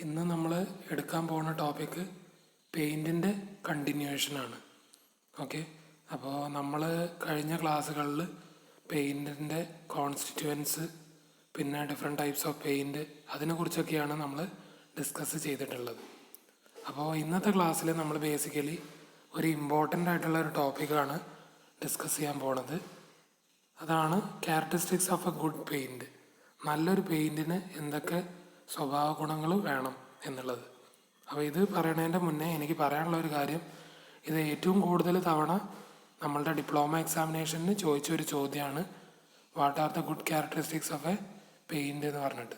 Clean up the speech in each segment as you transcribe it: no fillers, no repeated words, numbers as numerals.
ഇന്ന് നമ്മൾ എടുക്കാൻ പോകുന്ന ടോപ്പിക്ക് പെയിൻറ്റിൻ്റെ കണ്ടിന്യൂവേഷനാണ്. ഓക്കെ, അപ്പോൾ നമ്മൾ കഴിഞ്ഞ ക്ലാസ്സുകളിൽ പെയിൻറ്റിൻ്റെ കോൺസ്റ്റിറ്റ്യുവൻസ്, പിന്നെ ഡിഫറെൻറ്റ് ടൈപ്സ് ഓഫ് പെയിൻറ്റ്, അതിനെക്കുറിച്ചൊക്കെയാണ് നമ്മൾ ഡിസ്കസ് ചെയ്തിട്ടുള്ളത്. അപ്പോൾ ഇന്നത്തെ ക്ലാസ്സിൽ നമ്മൾ ബേസിക്കലി ഒരു ഇമ്പോർട്ടൻ്റ് ആയിട്ടുള്ള ഒരു ടോപ്പിക്കാണ് ഡിസ്കസ് ചെയ്യാൻ പോണത്. അതാണ് characteristics of A good paint. നല്ലൊരു പെയിൻറ്റിന് എന്തൊക്കെ സ്വഭാവ ഗുണങ്ങൾ വേണം എന്നുള്ളത്. അപ്പോൾ ഇത് പറയണതിൻ്റെ മുന്നേ എനിക്ക് പറയാനുള്ള ഒരു കാര്യം, ഇത് ഏറ്റവും കൂടുതൽ തവണ നമ്മളുടെ ഡിപ്ലോമ എക്സാമിനേഷന് ചോദിച്ചൊരു ചോദ്യമാണ്, what are the good characteristics of A paint എന്ന് പറഞ്ഞിട്ട്.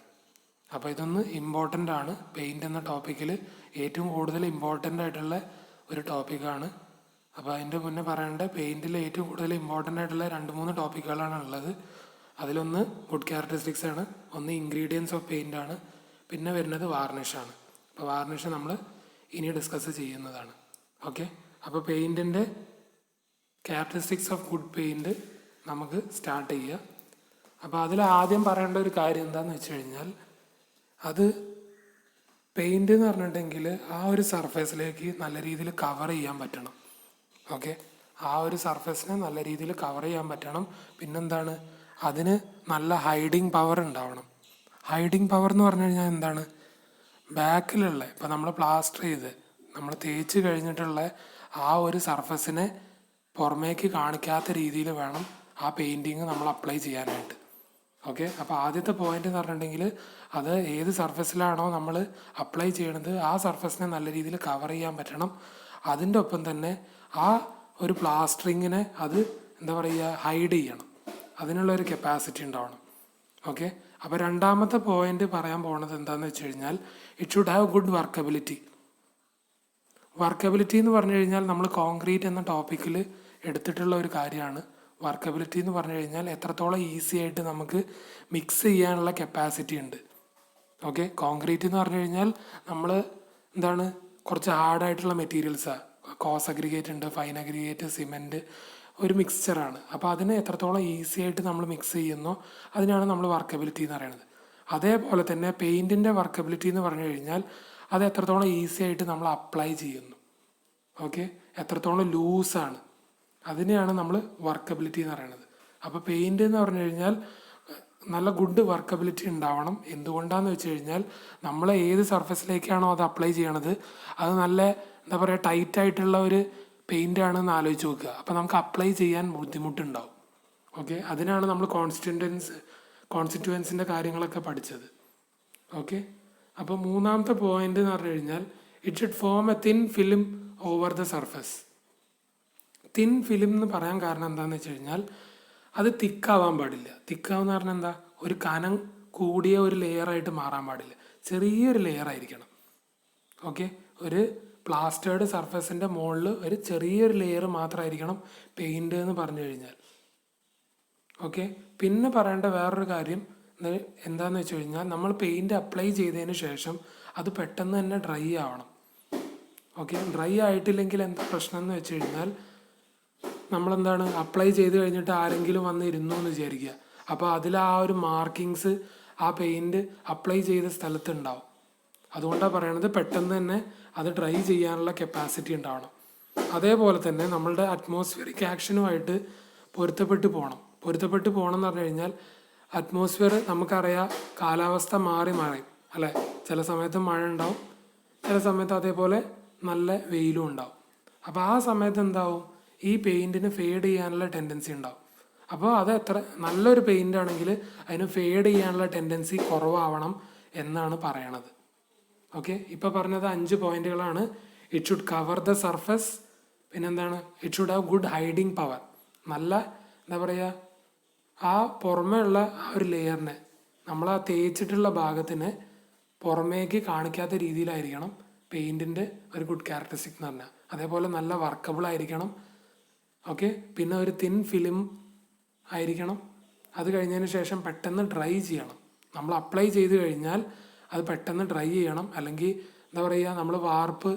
അപ്പോൾ ഇതൊന്ന് ഇമ്പോർട്ടൻ്റ് ആണ്. പെയിൻറ്റ് എന്ന ടോപ്പിക്കിൽ ഏറ്റവും കൂടുതൽ ഇമ്പോർട്ടൻ്റ് ആയിട്ടുള്ള ഒരു ടോപ്പിക്കാണ്. അപ്പോൾ അതിൻ്റെ മുന്നേ പറയേണ്ട, പെയിൻറ്റിൽ ഏറ്റവും കൂടുതൽ ഇമ്പോർട്ടൻ്റ് ആയിട്ടുള്ള 2-3 ടോപ്പിക്കുകളാണ് ഉള്ളത്. അതിലൊന്ന് ഗുഡ് ക്യാരക്ടറിസ്റ്റിക്സ് ആണ്, ഒന്ന് ഇൻഗ്രീഡിയൻസ് ഓഫ് പെയിൻ്റ് ആണ്, പിന്നെ വരുന്നത് വാർണിഷാണ്. അപ്പോൾ വാർണിഷ് നമ്മൾ ഇനി ഡിസ്കസ് ചെയ്യുന്നതാണ്. ഓക്കെ, അപ്പോൾ പെയിൻറ്റിൻ്റെ ക്യാരക്ടറിസ്റ്റിക്സ് ഓഫ് ഗുഡ് പെയിൻറ്റ് നമുക്ക് സ്റ്റാർട്ട് ചെയ്യുക. അപ്പോൾ അതിൽ ആദ്യം പറയേണ്ട ഒരു കാര്യം എന്താണെന്ന് വെച്ച് കഴിഞ്ഞാൽ, അത് പെയിൻറ്റ് എന്ന് പറഞ്ഞിട്ടുണ്ടെങ്കിൽ ആ ഒരു സർഫേസിലേക്ക് നല്ല രീതിയിൽ കവർ ചെയ്യാൻ പറ്റണം. ഓക്കെ, ആ ഒരു സർഫേസിനെ നല്ല രീതിയിൽ കവർ ചെയ്യാൻ പറ്റണം. പിന്നെന്താണ്, അതിന് നല്ല ഹൈഡിങ് പവർ ഉണ്ടാവണം. ഹൈഡിങ് പവർ എന്ന് പറഞ്ഞു കഴിഞ്ഞാൽ എന്താണ്, ബാക്കിലുള്ള ഇപ്പോൾ നമ്മൾ പ്ലാസ്റ്റർ ചെയ്ത് നമ്മൾ തേച്ച് കഴിഞ്ഞിട്ടുള്ള ആ ഒരു സർഫസിനെ പുറമേക്ക് കാണിക്കാത്ത രീതിയിൽ വേണം ആ പെയിൻറ്റിങ് നമ്മൾ അപ്ലൈ ചെയ്യാനായിട്ട്. ഓക്കെ, അപ്പോൾ ആദ്യത്തെ പോയിന്റ് എന്ന് പറഞ്ഞിട്ടുണ്ടെങ്കിൽ, അത് ഏത് സർഫസിലാണോ നമ്മൾ അപ്ലൈ ചെയ്യണത് ആ സർഫസിനെ നല്ല രീതിയിൽ കവർ ചെയ്യാൻ പറ്റണം. അതിൻ്റെ ഒപ്പം തന്നെ ആ ഒരു പ്ലാസ്റ്ററിങ്ങിനെ അത് എന്താ പറയുക, ഹൈഡ് ചെയ്യണം. അതിനുള്ളൊരു കപ്പാസിറ്റി ഉണ്ടാവണം. ഓക്കെ, അപ്പോൾ രണ്ടാമത്തെ പോയിന്റ് പറയാൻ പോകുന്നത് എന്താണെന്ന് വെച്ച് കഴിഞ്ഞാൽ, it should have good workability. Workability എന്ന് പറഞ്ഞു കഴിഞ്ഞാൽ നമ്മൾ കോൺക്രീറ്റ് എന്ന ടോപ്പിക്കിൽ എടുത്തിട്ടുള്ള ഒരു കാര്യമാണ്. വർക്കബിലിറ്റി എന്ന് പറഞ്ഞു കഴിഞ്ഞാൽ എത്രത്തോളം ഈസി ആയിട്ട് നമുക്ക് മിക്സ് ചെയ്യാനുള്ള കപ്പാസിറ്റി ഉണ്ട്. ഓക്കെ, കോൺക്രീറ്റ് എന്ന് പറഞ്ഞു കഴിഞ്ഞാൽ നമ്മൾ എന്താണ്, കുറച്ച് ഹാർഡായിട്ടുള്ള മെറ്റീരിയൽസാണ്. കോസ് അഗ്രിഗേറ്റ് ഉണ്ട്, ഫൈൻ അഗ്രിഗേറ്റ്, സിമെൻറ്റ്, ഒരു മിക്സ്ചറാണ്. അപ്പോൾ അതിനെ എത്രത്തോളം ഈസി ആയിട്ട് നമ്മൾ മിക്സ് ചെയ്യുന്നോ അതിനാണ് നമ്മൾ വർക്കബിലിറ്റി എന്ന് പറയുന്നത്. അതേപോലെ തന്നെ പെയിൻറ്റിൻ്റെ വർക്കബിലിറ്റി എന്ന് പറഞ്ഞു കഴിഞ്ഞാൽ, അത് എത്രത്തോളം ഈസി ആയിട്ട് നമ്മൾ അപ്ലൈ ചെയ്യുന്നു. ഓക്കെ, എത്രത്തോളം ലൂസാണ്, അതിനെയാണ് നമ്മൾ വർക്കബിലിറ്റി എന്ന് പറയുന്നത്. അപ്പോൾ പെയിൻറ്റ് എന്ന് പറഞ്ഞു കഴിഞ്ഞാൽ നല്ല ഗുഡ് വർക്കബിലിറ്റി ഉണ്ടാവണം. എന്തുകൊണ്ടാണെന്ന് വെച്ച് കഴിഞ്ഞാൽ, നമ്മൾ ഏത് സർഫസിലേക്കാണോ അത് അപ്ലൈ ചെയ്യണത് അത് നല്ല എന്താ പറയുക, ടൈറ്റായിട്ടുള്ള ഒരു പെയിൻ്റ് ആണെന്ന് ആലോചിച്ച് നോക്കുക. അപ്പോൾ നമുക്ക് അപ്ലൈ ചെയ്യാൻ ബുദ്ധിമുട്ടുണ്ടാവും. ഓക്കെ, അതിനാണ് നമ്മൾ കോൺസ്റ്റിറ്റ്യുവൻസിൻ്റെ കാര്യങ്ങളൊക്കെ പഠിച്ചത്. ഓക്കെ, അപ്പോൾ മൂന്നാമത്തെ പോയിന്റ് എന്ന് പറഞ്ഞു കഴിഞ്ഞാൽ, it should form A thin film over the surface. Thin film എന്ന് പറയാൻ കാരണം എന്താണെന്ന് വെച്ച് കഴിഞ്ഞാൽ, അത് തിക്കാവാൻ പാടില്ല. തിക്കാവെന്ന് പറഞ്ഞാൽ എന്താ, ഒരു കനം കൂടിയ ഒരു ലെയറായിട്ട് മാറാൻ പാടില്ല, ചെറിയൊരു ലെയർ ആയിരിക്കണം. ഓക്കെ, ഒരു പ്ലാസ്റ്റേർഡ് സർഫസിൻ്റെ മുകളിൽ ഒരു ചെറിയൊരു ലെയർ മാത്രമായിരിക്കണം പെയിൻറ്റ് എന്ന് പറഞ്ഞു കഴിഞ്ഞാൽ. ഓക്കെ, പിന്നെ പറയേണ്ട വേറൊരു കാര്യം എന്താണെന്ന് വെച്ച് കഴിഞ്ഞാൽ, നമ്മൾ പെയിൻറ്റ് അപ്ലൈ ചെയ്തതിന് ശേഷം അത് പെട്ടെന്ന് തന്നെ ഡ്രൈ ആവണം. ഓക്കെ, ഡ്രൈ ആയിട്ടില്ലെങ്കിൽ എന്താ പ്രശ്നം എന്ന് വെച്ച് കഴിഞ്ഞാൽ, നമ്മളെന്താണ്, അപ്ലൈ ചെയ്ത് കഴിഞ്ഞിട്ട് ആരെങ്കിലും വന്ന് ഇരുന്നു എന്ന് വിചാരിക്കുക. അപ്പോൾ അതിൽ ആ ഒരു മാർക്കിങ്സ് ആ പെയിൻറ്റ് അപ്ലൈ ചെയ്ത സ്ഥലത്ത് ഉണ്ടാവും. അതുകൊണ്ടാണ് പറയണത്, പെട്ടെന്ന് തന്നെ അത് ഡ്രൈ ചെയ്യാനുള്ള കപ്പാസിറ്റി ഉണ്ടാവണം. അതേപോലെ തന്നെ നമ്മളുടെ അറ്റ്മോസ്ഫിയറിക് ആക്ഷനുമായിട്ട് പൊരുത്തപ്പെട്ട് പോകണം എന്ന് പറഞ്ഞു കഴിഞ്ഞാൽ, അറ്റ്മോസ്ഫിയർ നമുക്കറിയാം, കാലാവസ്ഥ മാറി അല്ലേ. ചില സമയത്ത് മഴ ഉണ്ടാവും, ചില സമയത്ത് അതേപോലെ നല്ല വെയിലും ഉണ്ടാവും. അപ്പോൾ ആ സമയത്ത് എന്താവും, ഈ പെയിൻറ്റിന് ഫെയ്ഡ് ചെയ്യാനുള്ള ടെൻഡൻസി ഉണ്ടാവും. അപ്പോൾ അത് എത്ര നല്ലൊരു പെയിൻ്റ് ആണെങ്കിൽ അതിന് ഫെയ്ഡ് ചെയ്യാനുള്ള ടെൻഡൻസി കുറവാവണം എന്നാണ് പറയണത്. ഓക്കെ, ഇപ്പോൾ പറഞ്ഞത് 5 പോയിന്റുകളാണ്. It should cover the surface, പിന്നെന്താണ്, it should have good hiding power. നല്ല എന്താ പറയുക, ആ പുറമേ ഉള്ള ആ ഒരു ലെയറിനെ, നമ്മൾ ആ തേച്ചിട്ടുള്ള ഭാഗത്തിനെ പുറമേക്ക് കാണിക്കാത്ത രീതിയിലായിരിക്കണം പെയിൻറ്റിൻ്റെ ഒരു ഗുഡ് ക്യാരക്ടറിസ്റ്റിക് എന്ന് പറഞ്ഞാൽ. അതേപോലെ നല്ല വർക്കബിൾ ആയിരിക്കണം. ഓക്കെ, പിന്നെ ഒരു തിൻ ഫിലിം ആയിരിക്കണം. അത് കഴിഞ്ഞതിന് ശേഷം പെട്ടെന്ന് ഡ്രൈ ചെയ്യണം. നമ്മൾ അപ്ലൈ ചെയ്ത് കഴിഞ്ഞാൽ അത് പെട്ടെന്ന് ഡ്രൈ ചെയ്യണം. അല്ലെങ്കിൽ എന്താ പറയുക, നമ്മൾ വാർപ്പ്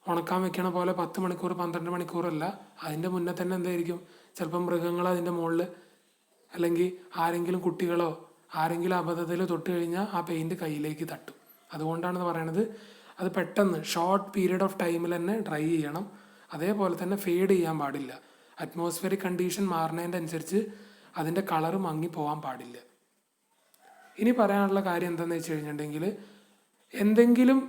ഉണക്കാൻ വെക്കണ പോലെ 10 മണിക്കൂർ 12 മണിക്കൂറല്ല, അതിൻ്റെ മുന്നേ തന്നെ എന്തായിരിക്കും, ചിലപ്പം മൃഗങ്ങൾ അതിൻ്റെ മുകളിൽ, അല്ലെങ്കിൽ ആരെങ്കിലും കുട്ടികളോ ആരെങ്കിലും അബദ്ധത്തിൽ തൊട്ട് കഴിഞ്ഞാൽ ആ പെയിൻറ്റ് കയ്യിലേക്ക് തട്ടും. അതുകൊണ്ടാണെന്ന് പറയണത് അത് പെട്ടെന്ന് ഷോർട്ട് പീരീഡ് ഓഫ് ടൈമിൽ തന്നെ ഡ്രൈ ചെയ്യണം. അതേപോലെ തന്നെ ഫെയ്ഡ് ചെയ്യാൻ പാടില്ല. അറ്റ്മോസ്ഫിയറിക് കണ്ടീഷൻ മാറുന്നതിൻ്റെ അനുസരിച്ച് അതിൻ്റെ കളറ് മങ്ങി പോകാൻ പാടില്ല. ഇനി പറയാനുള്ള കാര്യം എന്താണെന്ന് വെച്ച് കഴിഞ്ഞിട്ടുണ്ടെങ്കിൽ, എന്തെങ്കിലും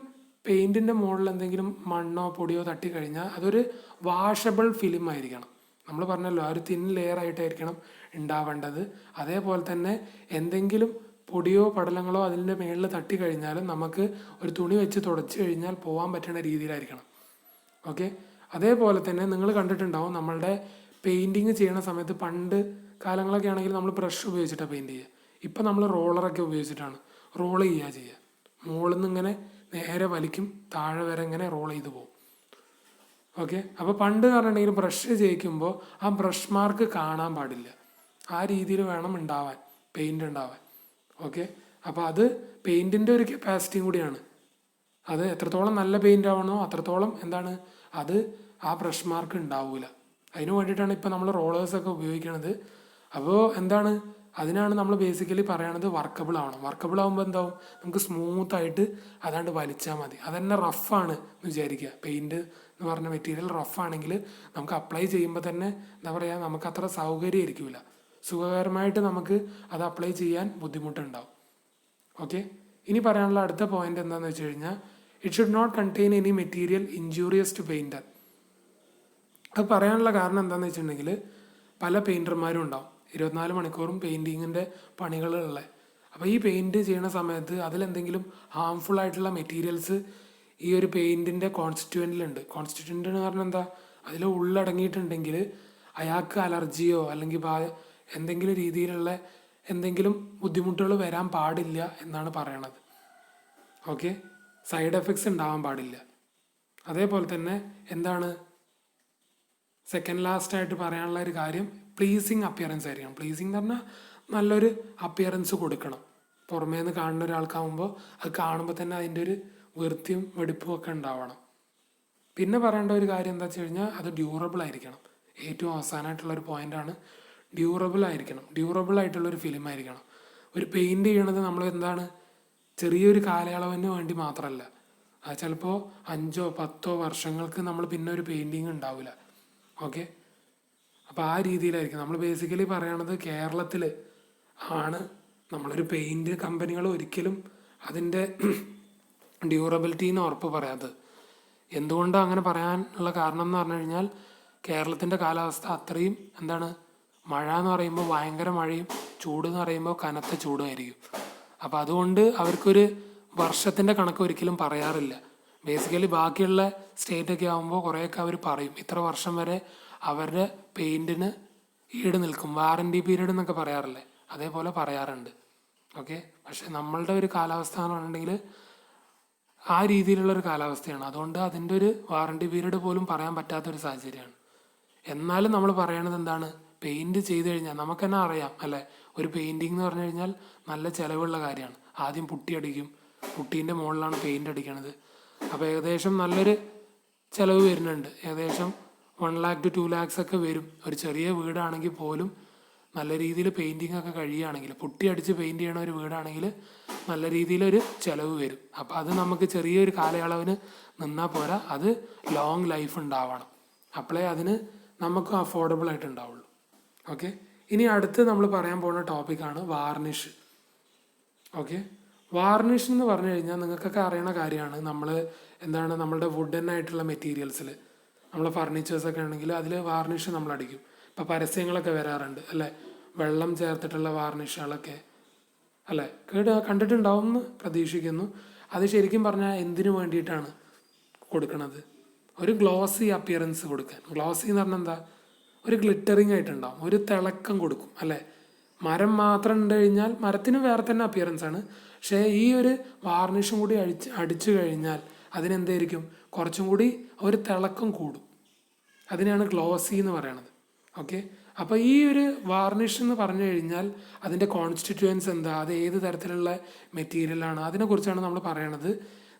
പെയിൻറ്റിൻ്റെ മുകളിൽ എന്തെങ്കിലും മണ്ണോ പൊടിയോ തട്ടിക്കഴിഞ്ഞാൽ അതൊരു വാഷബിൾ ഫിലിം ആയിരിക്കണം. നമ്മൾ പറഞ്ഞല്ലോ, ആ ഒരു തിൻ ലെയർ ആയിട്ടായിരിക്കണം ഉണ്ടാവേണ്ടത്. അതേപോലെ തന്നെ എന്തെങ്കിലും പൊടിയോ പടലങ്ങളോ അതിൻ്റെ മുകളിൽ തട്ടിക്കഴിഞ്ഞാലും നമുക്ക് ഒരു തുണി വെച്ച് തുടച്ച് കഴിഞ്ഞാൽ പോകാൻ പറ്റുന്ന രീതിയിലായിരിക്കണം. ഓക്കെ. അതേപോലെ തന്നെ നിങ്ങൾ കണ്ടിട്ടുണ്ടാവും, നമ്മളുടെ പെയിൻറ്റിങ് ചെയ്യണ സമയത്ത് പണ്ട് കാലങ്ങളൊക്കെ ആണെങ്കിൽ നമ്മൾ ബ്രഷ് ഉപയോഗിച്ചിട്ടാണ് പെയിൻറ്റ് ചെയ്യുക. ഇപ്പം നമ്മൾ റോളറൊക്കെ ഉപയോഗിച്ചിട്ടാണ് റോൾ ചെയ്യുക. മുകളിൽ നിന്ന് ഇങ്ങനെ നേരെ വലിക്കും, താഴെ വരെ ഇങ്ങനെ റോൾ ചെയ്ത് പോകും. ഓക്കെ. അപ്പോൾ പണ്ട് എന്ന് പറഞ്ഞിട്ടുണ്ടെങ്കിൽ ബ്രഷ് ചെയ്യിക്കുമ്പോൾ ആ ബ്രഷ് മാർക്ക് കാണാൻ പാടില്ല. ആ രീതിയിൽ വേണം ഉണ്ടാവാൻ, പെയിൻറ് ഉണ്ടാവാൻ. ഓക്കെ. അപ്പോൾ അത് പെയിൻറ്റിൻ്റെ ഒരു കപ്പാസിറ്റിയും കൂടിയാണ്. അത് എത്രത്തോളം നല്ല പെയിൻ്റ് ആവണോ അത്രത്തോളം എന്താണ് അത് ആ ബ്രഷ് മാർക്ക് ഉണ്ടാവില്ല. അതിന് വേണ്ടിയിട്ടാണ് ഇപ്പോൾ നമ്മൾ റോളേഴ്സൊക്കെ ഉപയോഗിക്കുന്നത്. അപ്പോൾ എന്താണ്, അതിനാണ് നമ്മൾ ബേസിക്കലി പറയണത് വർക്കബിൾ ആവണം. വർക്കബിൾ ആകുമ്പോൾ എന്താവും, നമുക്ക് സ്മൂത്തായിട്ട് അതാണ്ട് വലിച്ചാൽ മതി. അതന്നെ റഫാണ് എന്ന് വിചാരിക്കുക. പെയിൻറ്റ് എന്ന് പറഞ്ഞ മെറ്റീരിയൽ റഫാണെങ്കിൽ നമുക്ക് അപ്ലൈ ചെയ്യുമ്പോൾ തന്നെ എന്താ പറയുക, നമുക്ക് അത്ര സൗകര്യമായിരിക്കില്ല. സുഖകരമായിട്ട് നമുക്ക് അത് അപ്ലൈ ചെയ്യാൻ ബുദ്ധിമുട്ടുണ്ടാവും. ഓക്കെ. ഇനി പറയാനുള്ള അടുത്ത പോയിന്റ് എന്താണെന്ന് വെച്ച് കഴിഞ്ഞാൽ, it should not contain any material injurious to painter. അത് പറയാനുള്ള കാരണം എന്താണെന്ന് വെച്ചിട്ടുണ്ടെങ്കിൽ, പല പെയിൻറ്റർമാരും ഉണ്ടാവും 24 മണിക്കൂറും പെയിൻറ്റിങ്ങിൻ്റെ പണികളുള്ള. അപ്പോൾ ഈ പെയിൻറ്റ് ചെയ്യുന്ന സമയത്ത് അതിലെന്തെങ്കിലും ഹാംഫുൾ ആയിട്ടുള്ള മെറ്റീരിയൽസ് ഈ ഒരു പെയിൻറ്റിൻ്റെ കോൺസ്റ്റിറ്റ്യുവൻറ്റിലുണ്ട്. കോൺസ്റ്റിറ്റ്യുവൻ്റ് എന്ന് പറഞ്ഞാൽ എന്താ, അതിൽ ഉള്ളടങ്ങിയിട്ടുണ്ടെങ്കിൽ അയാൾക്ക് അലർജിയോ അല്ലെങ്കിൽ എന്തെങ്കിലും രീതിയിലുള്ള എന്തെങ്കിലും ബുദ്ധിമുട്ടുകൾ വരാൻ പാടില്ല എന്നാണ് പറയണത്. ഓക്കെ. സൈഡ് എഫക്ട്സ് ഉണ്ടാവാൻ പാടില്ല. അതേപോലെ തന്നെ എന്താണ് സെക്കൻഡ് ലാസ്റ്റ് ആയിട്ട് പറയാനുള്ള ഒരു കാര്യം, പ്ലീസിങ് അപ്പിയറൻസ് ആയിരിക്കണം. പ്ലീസിങ് എന്ന് പറഞ്ഞാൽ നല്ലൊരു അപ്പിയറൻസ് കൊടുക്കണം. പുറമേ നിന്ന് കാണുന്ന ഒരാൾക്കാവുമ്പോൾ അത് കാണുമ്പോൾ തന്നെ അതിൻ്റെ ഒരു വൃത്തിയും വെടിപ്പും ഒക്കെ ഉണ്ടാവണം. പിന്നെ പറയേണ്ട ഒരു കാര്യം എന്താ വെച്ച് കഴിഞ്ഞാൽ, അത് ഡ്യൂറബിൾ ആയിരിക്കണം. ഏറ്റവും അവസാനമായിട്ടുള്ളൊരു പോയിൻ്റാണ്, ഡ്യൂറബിൾ ആയിരിക്കണം. ഡ്യൂറബിൾ ആയിട്ടുള്ളൊരു ഫിലിം ആയിരിക്കണം. ഒരു പെയിൻറ് ചെയ്യണത് നമ്മൾ എന്താണ് ചെറിയൊരു കാലയളവിന് വേണ്ടി മാത്രമല്ല. അത് ചിലപ്പോൾ 5-10 വർഷങ്ങൾക്ക് നമ്മൾ പിന്നെ ഒരു പെയിൻറ്റിങ് ഉണ്ടാവില്ല. ഓക്കെ. അപ്പോൾ ആ രീതിയിലായിരിക്കും നമ്മൾ ബേസിക്കലി പറയണത്. കേരളത്തിൽ ആണ് നമ്മളൊരു പെയിൻറ് കമ്പനികൾ ഒരിക്കലും അതിൻ്റെ ഡ്യൂറബിലിറ്റീന്ന് ഉറപ്പ് പറയാത്തത്. എന്തുകൊണ്ടാണ് അങ്ങനെ പറയാനുള്ള കാരണം എന്ന് പറഞ്ഞു കഴിഞ്ഞാൽ, കേരളത്തിൻ്റെ കാലാവസ്ഥ അത്രയും എന്താണ്, മഴ എന്ന് പറയുമ്പോൾ ഭയങ്കര മഴയും ചൂട് എന്ന് പറയുമ്പോൾ കനത്ത ചൂടുമായിരിക്കും. അപ്പോൾ അതുകൊണ്ട് അവർക്കൊരു വർഷത്തിൻ്റെ കണക്ക് ഒരിക്കലും പറയാറില്ല. ബേസിക്കലി ബാക്കിയുള്ള സ്റ്റേറ്റൊക്കെ ആകുമ്പോൾ കുറേയൊക്കെ അവർ പറയും, ഇത്ര വർഷം വരെ അവരുടെ പെയിൻറ്റിന് ഈട് നിൽക്കും, വാറൻറ്റി പീരീഡ് എന്നൊക്കെ പറയാറില്ലേ, അതേപോലെ പറയാറുണ്ട്. ഓക്കെ. പക്ഷെ നമ്മളുടെ ഒരു കാലാവസ്ഥ എന്ന് പറഞ്ഞിട്ടുണ്ടെങ്കിൽ ആ രീതിയിലുള്ളൊരു കാലാവസ്ഥയാണ്. അതുകൊണ്ട് അതിൻ്റെ ഒരു വാറൻറ്റി പീരീഡ് പോലും പറയാൻ പറ്റാത്തൊരു സാഹചര്യമാണ്. എന്നാലും നമ്മൾ പറയണത് എന്താണ്, പെയിൻറ് ചെയ്ത് കഴിഞ്ഞാൽ നമുക്ക് തന്നെ അറിയാം അല്ലേ, ഒരു പെയിൻറ്റിങ് എന്ന് പറഞ്ഞു കഴിഞ്ഞാൽ നല്ല ചിലവുള്ള കാര്യമാണ്. ആദ്യം പുട്ടി അടിക്കും, പുട്ടീൻ്റെ മുകളിലാണ് പെയിൻറ് അടിക്കണത്. അപ്പോൾ ഏകദേശം നല്ലൊരു ചിലവ് വരുന്നുണ്ട്. ഏകദേശം 1 lakh to 2 lakhs ഒക്കെ വരും. ഒരു ചെറിയ വീടാണെങ്കിൽ പോലും നല്ല രീതിയിൽ പെയിൻറ്റിങ് ഒക്കെ കഴിയുകയാണെങ്കിൽ, പുട്ടി അടിച്ച് പെയിൻറ് ചെയ്യണ ഒരു വീടാണെങ്കിൽ നല്ല രീതിയിലൊരു ചിലവ് വരും. അപ്പോൾ അത് നമുക്ക് ചെറിയൊരു കാലയളവിന് നിന്നാൽ പോരാ, അത് ലോങ് ലൈഫ് ഉണ്ടാവണം. അപ്പോഴേ അതിന് നമുക്ക് അഫോർഡബിൾ ആയിട്ട് ഉണ്ടാവുള്ളൂ. ഓക്കെ. ഇനി അടുത്ത് നമ്മൾ പറയാൻ പോകുന്ന ടോപ്പിക്കാണ് വാർണിഷ്. ഓക്കെ. വാർണിഷ് എന്ന് പറഞ്ഞു കഴിഞ്ഞാൽ നിങ്ങൾക്കൊക്കെ അറിയണ കാര്യമാണ്. നമ്മൾ എന്താണ്, നമ്മളുടെ വുഡൻ ആയിട്ടുള്ള മെറ്റീരിയൽസിൽ, നമ്മളെ ഫർണിച്ചേഴ്സൊക്കെ ആണെങ്കിൽ അതിൽ വാർണിഷ് നമ്മൾ അടിക്കും. ഇപ്പോൾ പരസ്യങ്ങളൊക്കെ വരാറുണ്ട് അല്ലേ, വെള്ളം ചേർത്തിട്ടുള്ള വാർണിഷുകളൊക്കെ അല്ലേ, കണ്ടിട്ടുണ്ടാവും എന്ന് പ്രതീക്ഷിക്കുന്നു. അത് ശരിക്കും പറഞ്ഞാൽ എന്തിനു വേണ്ടിയിട്ടാണ് കൊടുക്കുന്നത്, ഒരു ഗ്ലോസി അപ്പിയറൻസ് കൊടുക്കാൻ. ഗ്ലോസി എന്ന് പറഞ്ഞാൽ എന്താ, ഒരു ഗ്ലിറ്ററിങ് ആയിട്ടുണ്ടാവും, ഒരു തിളക്കം കൊടുക്കും അല്ലേ. മരം മാത്രം ഉണ്ട് കഴിഞ്ഞാൽ മരത്തിന് വേറെ തന്നെ അപ്പിയറൻസ് ആണ്. പക്ഷേ ഈ ഒരു വാർണിഷും കൂടി അടിച്ചു കഴിഞ്ഞാൽ അതിനെന്തായിരിക്കും, കുറച്ചും കൂടി ഒരു തിളക്കം കൂടും. അതിനാണ് ഗ്ലോസി എന്ന് പറയണത്. ഓക്കെ. അപ്പോൾ ഈ ഒരു വാർണിഷ് എന്ന് പറഞ്ഞു കഴിഞ്ഞാൽ അതിൻ്റെ കോൺസ്റ്റിറ്റ്യുവൻസ് എന്താ, അത് ഏത് തരത്തിലുള്ള മെറ്റീരിയലാണ്, അതിനെക്കുറിച്ചാണ് നമ്മൾ പറയണത്.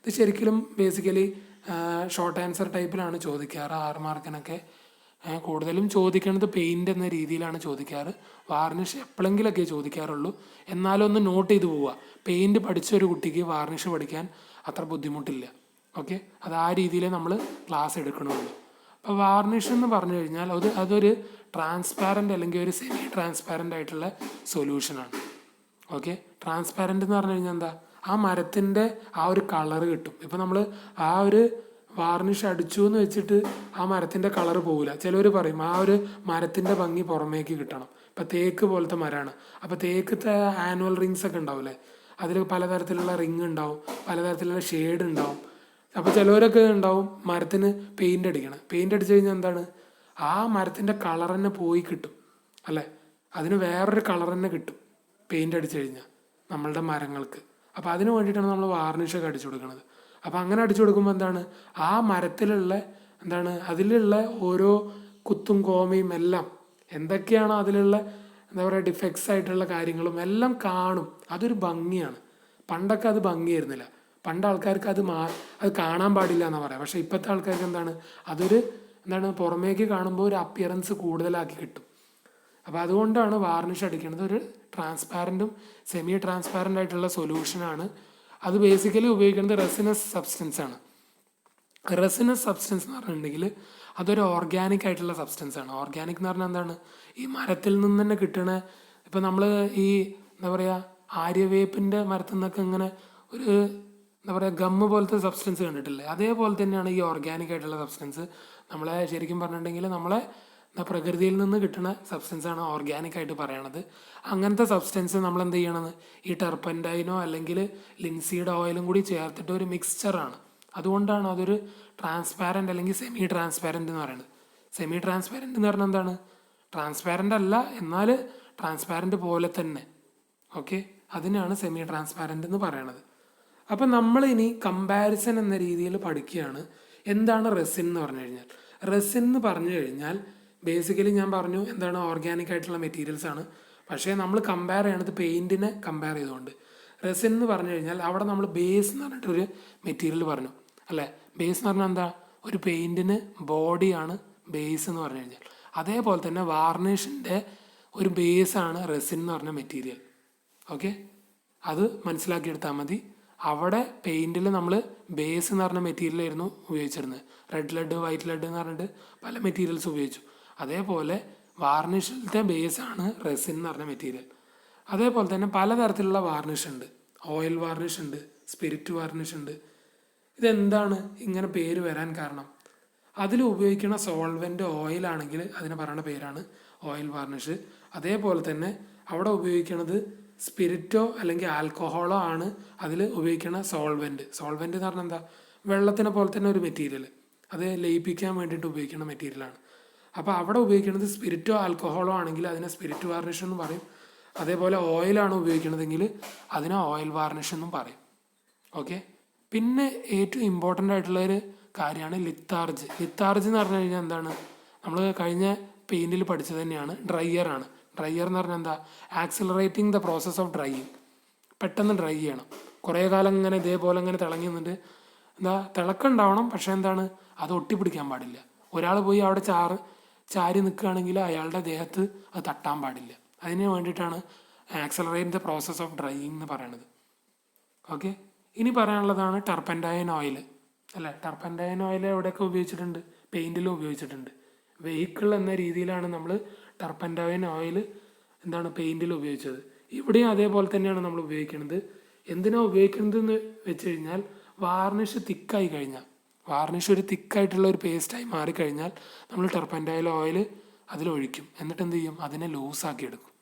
ഇത് ശരിക്കും ബേസിക്കലി ഷോർട്ട് ആൻസർ ടൈപ്പിലാണ് ചോദിക്കാറ് 6 മാർക്കിനൊക്കെ. കൂടുതലും ചോദിക്കുന്നത് പെയിൻ്റ് എന്ന രീതിയിലാണ് ചോദിക്കാറ്. വാർണിഷ് എപ്പോഴെങ്കിലൊക്കെ ചോദിക്കാറുള്ളൂ. എന്നാലും ഒന്ന് നോട്ട് ചെയ്ത് പോവുക. പെയിൻറ് പഠിച്ച ഒരു കുട്ടിക്ക് വാർണിഷ് പഠിക്കാൻ അത്ര ബുദ്ധിമുട്ടില്ല. ഓക്കെ, അത് ആ രീതിയിലേ നമ്മൾ ക്ലാസ് എടുക്കണുള്ളൂ. അപ്പോൾ വാർണിഷ് എന്ന് പറഞ്ഞു കഴിഞ്ഞാൽ അതൊരു ട്രാൻസ്പാരൻ്റ് അല്ലെങ്കിൽ ഒരു സെമി ട്രാൻസ്പാരൻ്റ് ആയിട്ടുള്ള സൊല്യൂഷനാണ്. ഓക്കെ, ട്രാൻസ്പാരൻ്റ് എന്ന് പറഞ്ഞു കഴിഞ്ഞാൽ എന്താ, ആ മരത്തിൻ്റെ ആ ഒരു കളറ് കിട്ടും. ഇപ്പം നമ്മൾ ആ ഒരു വാർണിഷ് അടിച്ചു എന്ന് വെച്ചിട്ട് ആ മരത്തിൻ്റെ കളറ് പോകില്ല. ചിലവർ പറയും ആ ഒരു മരത്തിൻ്റെ ഭംഗി പുറമേക്ക് കിട്ടണം. ഇപ്പം തേക്ക് പോലത്തെ മരമാണ്, അപ്പോൾ തേക്കത്തെ ആനുവൽ റിങ്സ് ഒക്കെ ഉണ്ടാവില്ലേ, അതിൽ പലതരത്തിലുള്ള റിങ് ഉണ്ടാവും, പലതരത്തിലുള്ള ഷെയ്ഡ് ഉണ്ടാവും. അപ്പോൾ ചിലവരൊക്കെ ഉണ്ടാവും മരത്തിന് പെയിൻ്റ് അടിക്കണം. പെയിൻ്റ് അടിച്ചു കഴിഞ്ഞാൽ എന്താണ്, ആ മരത്തിൻ്റെ കളർ തന്നെ പോയി കിട്ടും അല്ലേ, അതിന് വേറൊരു കളർ തന്നെ കിട്ടും പെയിൻ്റ് അടിച്ചു കഴിഞ്ഞാൽ നമ്മളുടെ മരങ്ങൾക്ക്. അപ്പോൾ അതിന് വേണ്ടിയിട്ടാണ് നമ്മൾ വാർണിഷൊക്കെ അടിച്ചു കൊടുക്കുന്നത്. അപ്പോൾ അങ്ങനെ അടിച്ചു കൊടുക്കുമ്പോൾ എന്താണ്, ആ മരത്തിലുള്ള എന്താണ് അതിലുള്ള ഓരോ കുത്തും കോമയും എല്ലാം എന്തൊക്കെയാണോ അതിലുള്ള എന്താ പറയുക ഡിഫക്ട്സ് ആയിട്ടുള്ള കാര്യങ്ങളും എല്ലാം കാണും. അതൊരു ഭംഗിയാണ്. പണ്ടൊക്കെ അത് ഭംഗിയായിരുന്നില്ല. പണ്ട് ആൾക്കാർക്ക് അത് കാണാൻ പാടില്ല എന്നാണ് പറയാം. പക്ഷേ ഇപ്പോഴത്തെ ആൾക്കാർക്ക് എന്താണ്, അതൊരു എന്താണ് പുറമേക്ക് കാണുമ്പോൾ ഒരു അപ്പിയറൻസ് കൂടുതലാക്കി കിട്ടും. അപ്പോൾ അതുകൊണ്ടാണ് വാർണിഷ് അടിക്കുന്നത്. ഒരു ട്രാൻസ്പാരൻറ്റും സെമി ട്രാൻസ്പാരൻ്റ് ആയിട്ടുള്ള സൊല്യൂഷനാണ്. അത് ബേസിക്കലി ഉപയോഗിക്കുന്നത് റെസിനസ് സബ്സ്റ്റൻസ് ആണ്. റെസിനസ് സബ്സ്റ്റൻസ് എന്ന് പറഞ്ഞിട്ടുണ്ടെങ്കിൽ അതൊരു ഓർഗാനിക് ആയിട്ടുള്ള സബ്സ്റ്റൻസ് ആണ്. ഓർഗാനിക് എന്ന് പറഞ്ഞാൽ എന്താണ്, ഈ മരത്തിൽ നിന്ന് തന്നെ കിട്ടണ, ഇപ്പം നമ്മൾ ഈ എന്താ പറയുക ആര്യവേപ്പിൻ്റെ മരത്തിൽ നിന്നൊക്കെ ഇങ്ങനെ ഒരു എന്താ പറയുക ഗമ്മ് പോലത്തെ സബ്സ്റ്റൻസ് കണ്ടിട്ടില്ലേ, അതേപോലെ തന്നെയാണ് ഈ ഓർഗാനിക് ആയിട്ടുള്ള സബ്സ്റ്റൻസ്. നമ്മളെ ശരിക്കും പറഞ്ഞിട്ടുണ്ടെങ്കിൽ നമ്മളെ പ്രകൃതിയിൽ നിന്ന് കിട്ടുന്ന സബ്സ്റ്റൻസ് ആണ് ഓർഗാനിക് ആയിട്ട് പറയണത്. അങ്ങനത്തെ സബ്സ്റ്റൻസ് നമ്മൾ എന്ത് ചെയ്യണമെന്ന്, ഈ ടെർപ്പൻറ്റൈനോ അല്ലെങ്കിൽ ലിൻസീഡ് ഓയിലും കൂടി ചേർത്തിട്ട് ഒരു മിക്സ്ചറാണ്. അതുകൊണ്ടാണ് അതൊരു ട്രാൻസ്പാരൻ്റ് അല്ലെങ്കിൽ സെമി ട്രാൻസ്പാരൻ്റ് എന്ന് പറയുന്നത്. സെമി ട്രാൻസ്പാരൻ്റ് എന്ന് പറഞ്ഞാൽ എന്താണ്, ട്രാൻസ്പാരൻ്റ് അല്ല എന്നാൽ ട്രാൻസ്പാരൻ്റ് പോലെ തന്നെ. ഓക്കെ, അതിനാണ് സെമി ട്രാൻസ്പാരൻ്റ് എന്ന് പറയണത്. അപ്പം നമ്മളിനി കമ്പാരിസൺ എന്ന രീതിയിൽ പഠിക്കുകയാണ്. എന്താണ് റെസിൻ എന്ന് പറഞ്ഞു കഴിഞ്ഞാൽ, റെസിൻ എന്ന് പറഞ്ഞു കഴിഞ്ഞാൽ ബേസിക്കലി ഞാൻ പറഞ്ഞു എന്താണ് ഓർഗാനിക് ആയിട്ടുള്ള മെറ്റീരിയൽസ് ആണ്. പക്ഷേ നമ്മൾ കമ്പയർ ചെയ്യണത് പെയിൻറ്റിനെ കമ്പയർ ചെയ്തുകൊണ്ട്. റെസിൻ എന്ന് പറഞ്ഞു കഴിഞ്ഞാൽ അവിടെ നമ്മൾ ബേസ് എന്ന് പറഞ്ഞിട്ടൊരു മെറ്റീരിയൽ പറഞ്ഞു അല്ലേ. ബേസ് എന്ന് പറഞ്ഞാൽ എന്താ, ഒരു പെയിൻറ്റിന് ബോഡിയാണ് ബേസ് എന്ന് പറഞ്ഞു കഴിഞ്ഞാൽ. അതേപോലെ തന്നെ വാർണിഷിൻ്റെ ഒരു ബേസാണ് റെസിൻ എന്ന് പറഞ്ഞ മെറ്റീരിയൽ. ഓക്കെ, അത് മനസ്സിലാക്കിയെടുത്താൽ മതി. അവിടെ പെയിൻറ്റിൽ നമ്മൾ ബേസ് എന്ന് പറഞ്ഞ മെറ്റീരിയലായിരുന്നു ഉപയോഗിച്ചിരുന്നത്. റെഡ് ലെഡ്, വൈറ്റ് ലെഡ് എന്ന് പറഞ്ഞിട്ട് പല മെറ്റീരിയൽസ് ഉപയോഗിച്ചു. അതേപോലെ വാർണിഷിലത്തെ ബേസാണ് റെസിൻ എന്ന് പറഞ്ഞ മെറ്റീരിയൽ. അതേപോലെ തന്നെ പലതരത്തിലുള്ള വാർണിഷ് ഉണ്ട്. ഓയിൽ വാർണിഷ് ഉണ്ട്, സ്പിരിറ്റ് വാർണിഷ് ഉണ്ട്. ഇതെന്താണ് ഇങ്ങനെ പേര് വരാൻ കാരണം, അതിൽ ഉപയോഗിക്കുന്ന സോൾവെൻ്റ് ഓയിലാണെങ്കിൽ അതിന് പറയുന്ന പേരാണ് ഓയിൽ വാർണിഷ്. അതേപോലെ തന്നെ അവിടെ ഉപയോഗിക്കുന്നത് സ്പിരിറ്റോ അല്ലെങ്കിൽ ആൽക്കഹോളോ ആണ് അതിൽ ഉപയോഗിക്കുന്ന സോൾവെൻറ്റ്. സോൾവെൻറ്റ് എന്ന് പറഞ്ഞാൽ എന്താ, വെള്ളത്തിനെ പോലെ തന്നെ ഒരു മെറ്റീരിയൽ, അത് ലയിപ്പിക്കാൻ വേണ്ടിയിട്ട് ഉപയോഗിക്കുന്ന മെറ്റീരിയലാണ്. അപ്പോൾ അവിടെ ഉപയോഗിക്കുന്നത് സ്പിരിറ്റോ ആൽക്കഹോളോ ആണെങ്കിൽ അതിനെ സ്പിരിറ്റ് വാർണിഷ് എന്ന് പറയും. അതേപോലെ ഓയിലാണ് ഉപയോഗിക്കുന്നതെങ്കിൽ അതിനെ ഓയിൽ വാർണിഷ് എന്നും പറയും. ഓക്കെ, പിന്നെ ഏറ്റവും ഇമ്പോർട്ടൻ്റ് ആയിട്ടുള്ളൊരു കാര്യമാണ് ലിത്താർജ്. ലിത്താർജ് എന്ന് പറഞ്ഞു കഴിഞ്ഞാൽ എന്താണ്, നമ്മൾ കഴിഞ്ഞ പെയിൻറ്റിൽ പഠിച്ചത് തന്നെയാണ്, ഡ്രയറാണ്. ഡ്രയർ എന്ന് പറഞ്ഞാൽ എന്താ, accelerating the process of drying. പെട്ടെന്ന് ഡ്രൈ ചെയ്യണം. കുറേ കാലം ഇങ്ങനെ ഇതേപോലെ ഇങ്ങനെ തിളങ്ങി നിന്നിട്ട് എന്താ തിളക്കുണ്ടാവണം, പക്ഷേ എന്താണ് അത് ഒട്ടിപ്പിടിക്കാൻ പാടില്ല. ഒരാൾ പോയി അവിടെ ചാരി നിൽക്കുകയാണെങ്കിൽ അയാളുടെ ദേഹത്ത് അത് തട്ടാൻ പാടില്ല. അതിന് വേണ്ടിയിട്ടാണ് accelerate the process of drying എന്ന് പറയുന്നത്. ഓക്കെ, ഇനി പറയാനുള്ളതാണ് ടർപ്പൻറ്റൈൻ ഓയിൽ അല്ലേ. ടർപ്പൻറ്റൈൻ ഓയിൽ എവിടെയൊക്കെ ഉപയോഗിച്ചിട്ടുണ്ട്, പെയിൻറ്റിലും ഉപയോഗിച്ചിട്ടുണ്ട്. വെഹിക്കിൾ എന്ന രീതിയിലാണ് നമ്മൾ ടർപ്പൻറ്റൈൻ ഓയിൽ എന്താണ് പെയിൻറ്റിൽ ഉപയോഗിച്ചത്. ഇവിടെയും അതേപോലെ തന്നെയാണ് നമ്മൾ ഉപയോഗിക്കുന്നത്. എന്തിനാണ് ഉപയോഗിക്കുന്നത് എന്ന് വെച്ച് കഴിഞ്ഞാൽ, വാർണിഷ് തിക്കായി കഴിഞ്ഞാൽ, വാർണിഷ് ഒരു തിക്കായിട്ടുള്ള ഒരു പേസ്റ്റായി മാറിക്കഴിഞ്ഞാൽ നമ്മൾ ടർപ്പൻറ്റൈൻ ഓയിൽ അതിലൊഴിക്കും. എന്നിട്ട് എന്ത് ചെയ്യും, അതിനെ ലൂസാക്കി എടുക്കും.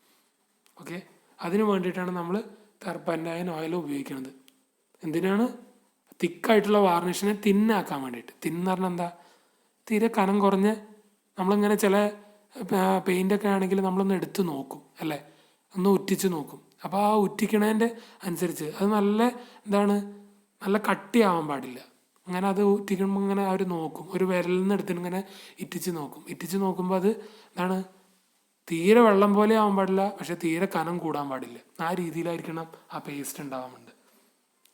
ഓക്കെ, അതിന് വേണ്ടിയിട്ടാണ് നമ്മൾ ടർപ്പൻറ്റൈൻ ഓയിൽ ഉപയോഗിക്കുന്നത്. എന്തിനാണ്, തിക്കായിട്ടുള്ള വാർണിഷിനെ തിന്നാക്കാൻ വേണ്ടിയിട്ട്. തിന്ന് പറഞ്ഞാൽ എന്താ, തീരെ കനം കുറഞ്ഞ് നമ്മളിങ്ങനെ ചില പെയിൻ്റൊക്കെ ആണെങ്കിൽ നമ്മളൊന്ന് എടുത്ത് നോക്കും അല്ലേ, ഒന്ന് ഉറ്റിച്ച് നോക്കും. അപ്പോൾ ആ ഉറ്റിക്കണതിൻ്റെ അനുസരിച്ച് അത് നല്ല എന്താണ്, നല്ല കട്ടിയാവാൻ പാടില്ല. അങ്ങനെ അത് ഉറ്റിക്കുമ്പോൾ ഇങ്ങനെ അവർ നോക്കും, ഒരു വിരലിൽ നിന്ന് എടുത്തിട്ട് ഇങ്ങനെ ഇറ്റിച്ച് നോക്കും. ഇറ്റിച്ച് നോക്കുമ്പോൾ അത് എന്താണ്, തീരെ വെള്ളം പോലെ ആവാൻ പാടില്ല, പക്ഷെ തീരെ കനം കൂടാൻ പാടില്ല. ആ രീതിയിലായിരിക്കണം ആ പേസ്റ്റ് ഉണ്ടാവാറുണ്ട്.